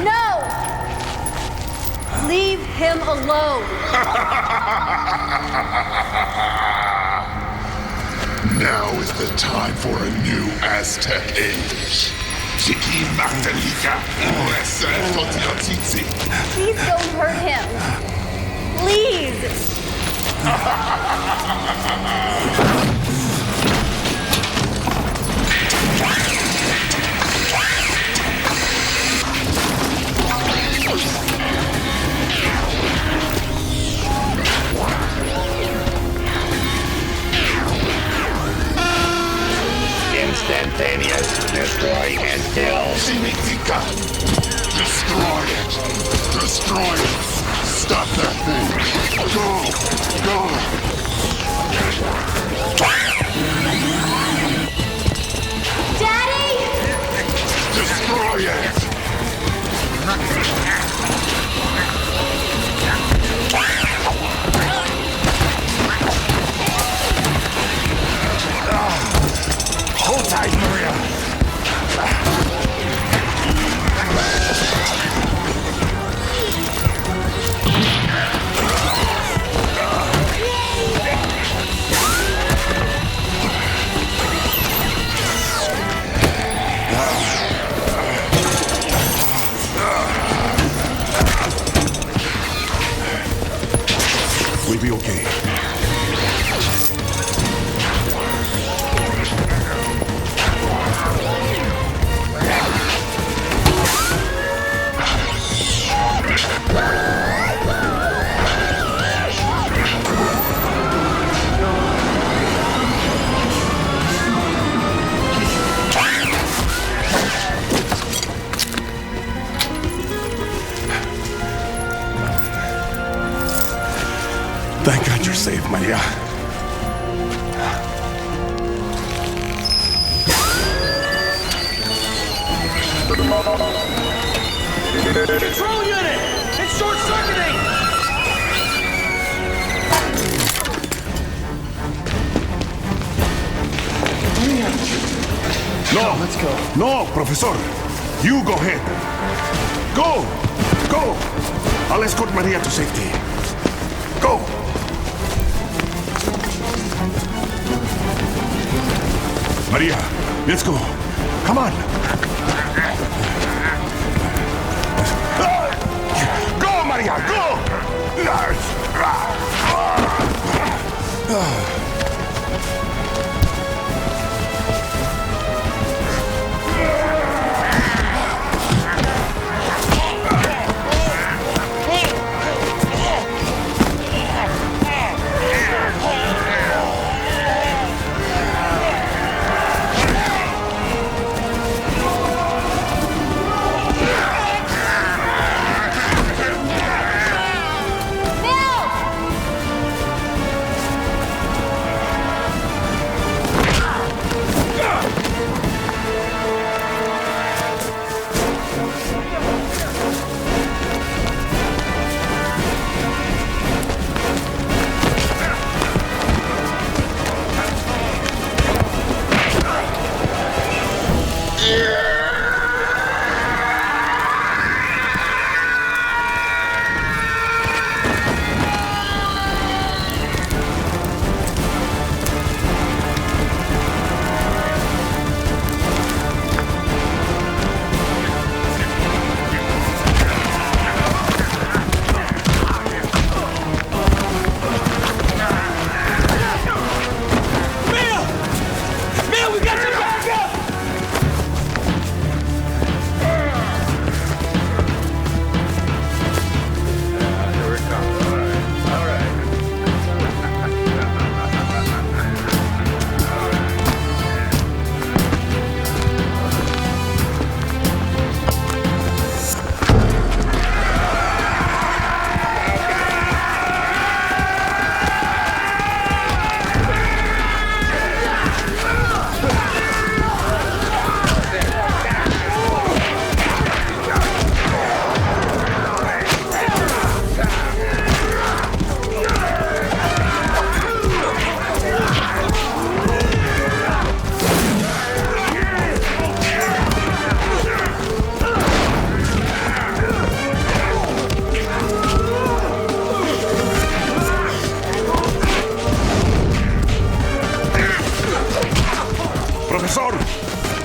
No! Leave him alone. Now is the time for a new Aztec age. Chiki Makalika, Please don't hurt him. Please! Instantaneous, destroy and kill. Shimitika! Destroy it! Destroy it! Stop that thing! Go! Go! Daddy! Destroy it! Hold tight, Maria. We'll be okay. Thank God you're safe, Maria. Control unit! It's short-circuiting! Maria! Let's go. No, Professor. You go ahead. Go! Go! I'll escort Maria to safety. Go! Maria, let's go. Come on. Go, Maria, go!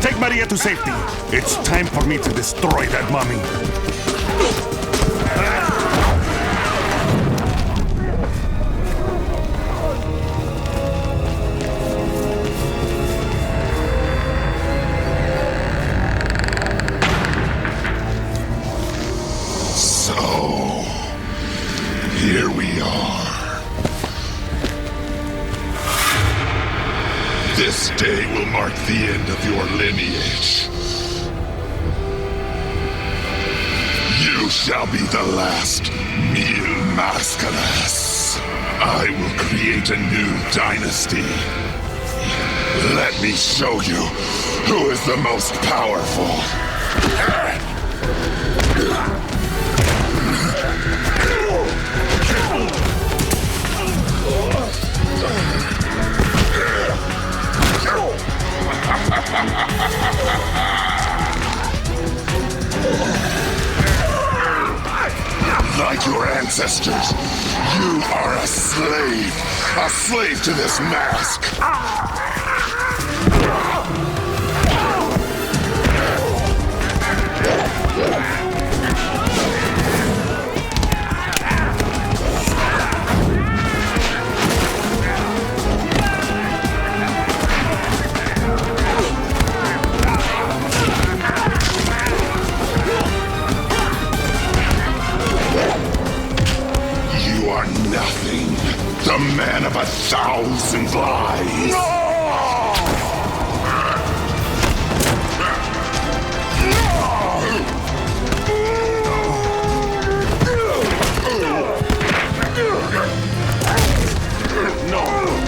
Take Maria to safety. It's time for me to destroy that mummy. So, here we are. This day will mark the end of your lineage. You shall be the last Mil Mascaras. I will create a new dynasty. Let me show you who is the most powerful. Like your ancestors, you are a slave to this mask. Nothing. The man of 1,000 lies. No! No!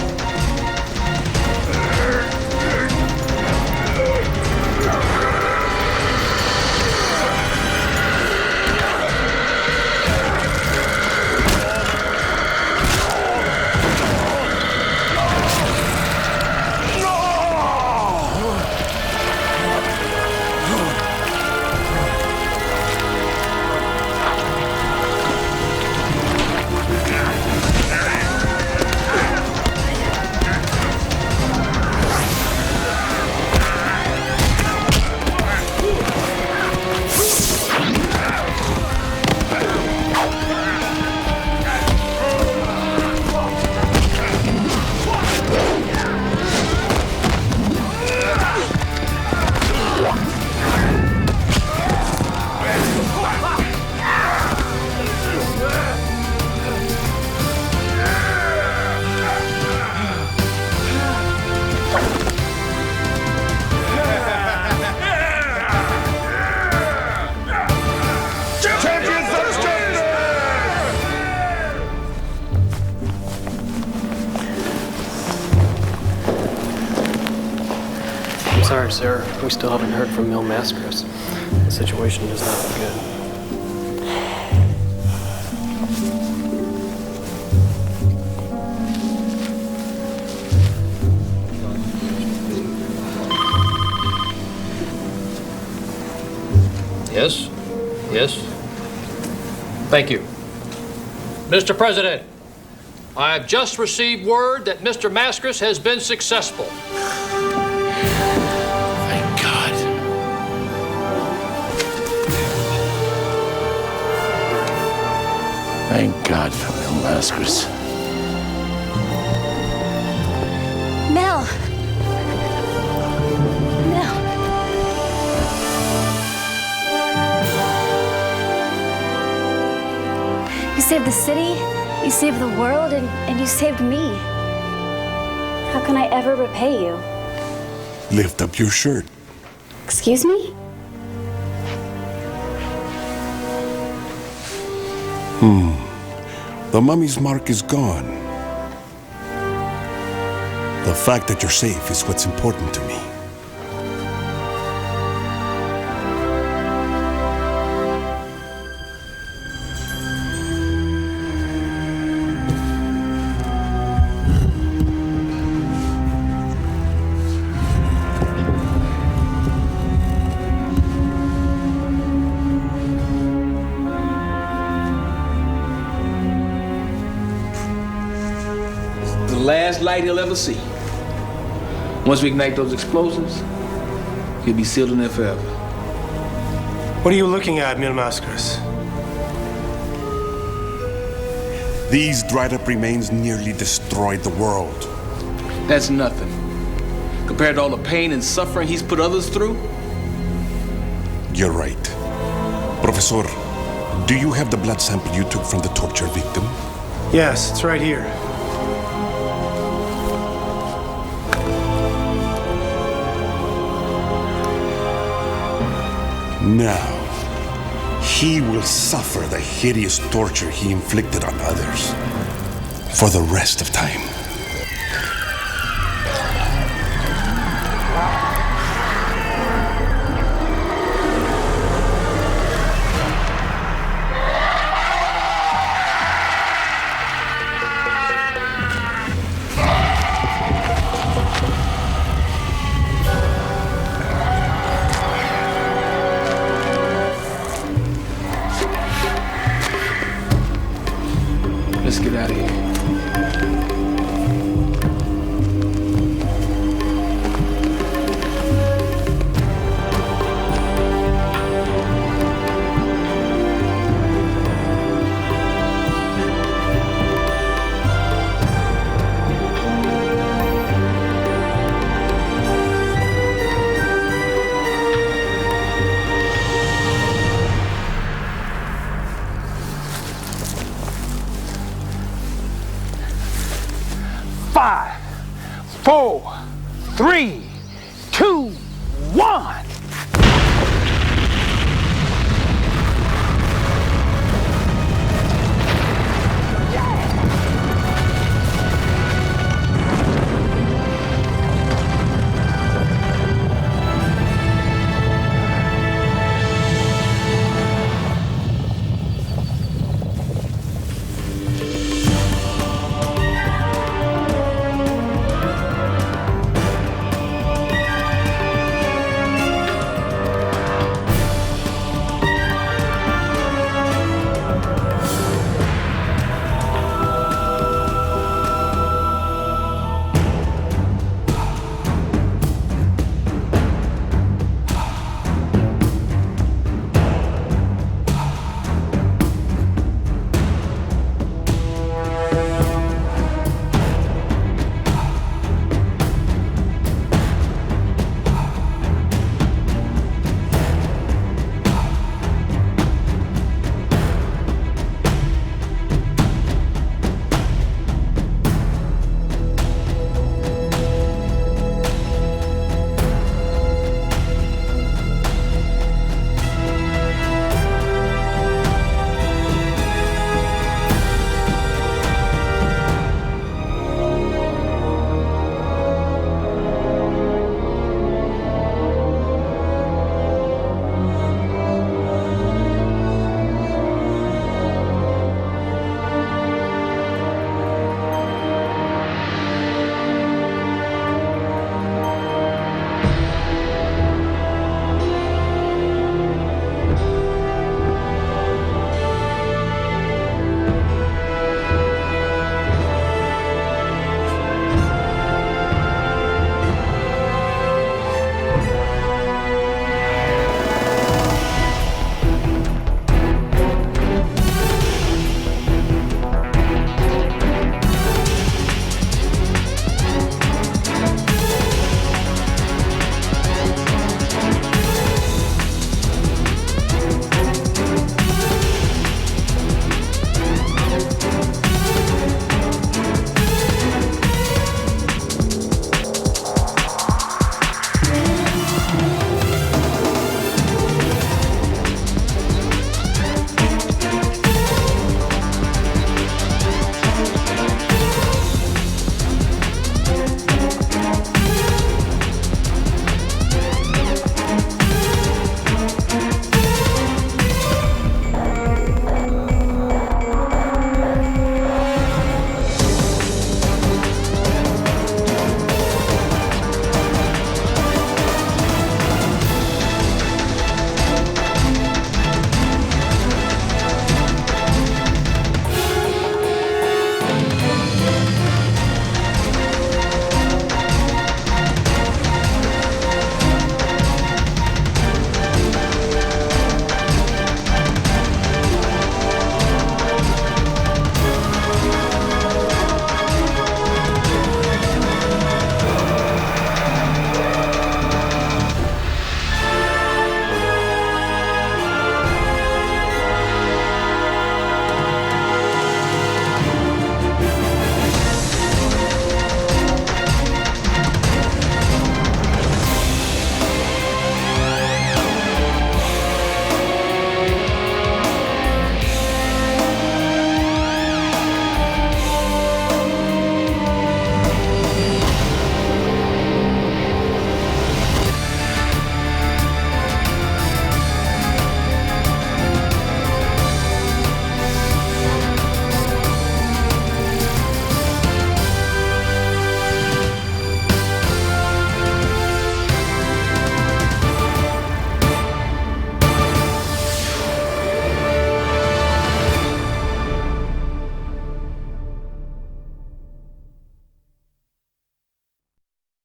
sorry, sir. We still haven't heard from Mil Mascaras. The situation does not look good. Yes? Yes? Thank you. Mr. President, I have just received word that Mr. Mascaras has been successful. Thank God. Thank God for Mil Mascaras. Mel! Mel! You saved the city, you saved the world, and you saved me. How can I ever repay you? Lift up your shirt. Excuse me? The mummy's mark is gone. The fact that you're safe is what's important to me. The last light he'll ever see. Once we ignite those explosives, he'll be sealed in there forever. What are you looking at, Mil Mascaras? These dried up remains nearly destroyed the world. That's nothing. Compared to all the pain and suffering he's put others through? You're right. Professor, do you have the blood sample you took from the torture victim? Yes, it's right here. Now, he will suffer the hideous torture he inflicted on others for the rest of time. Let's get out of here. Five, 4, 3, 2, 1.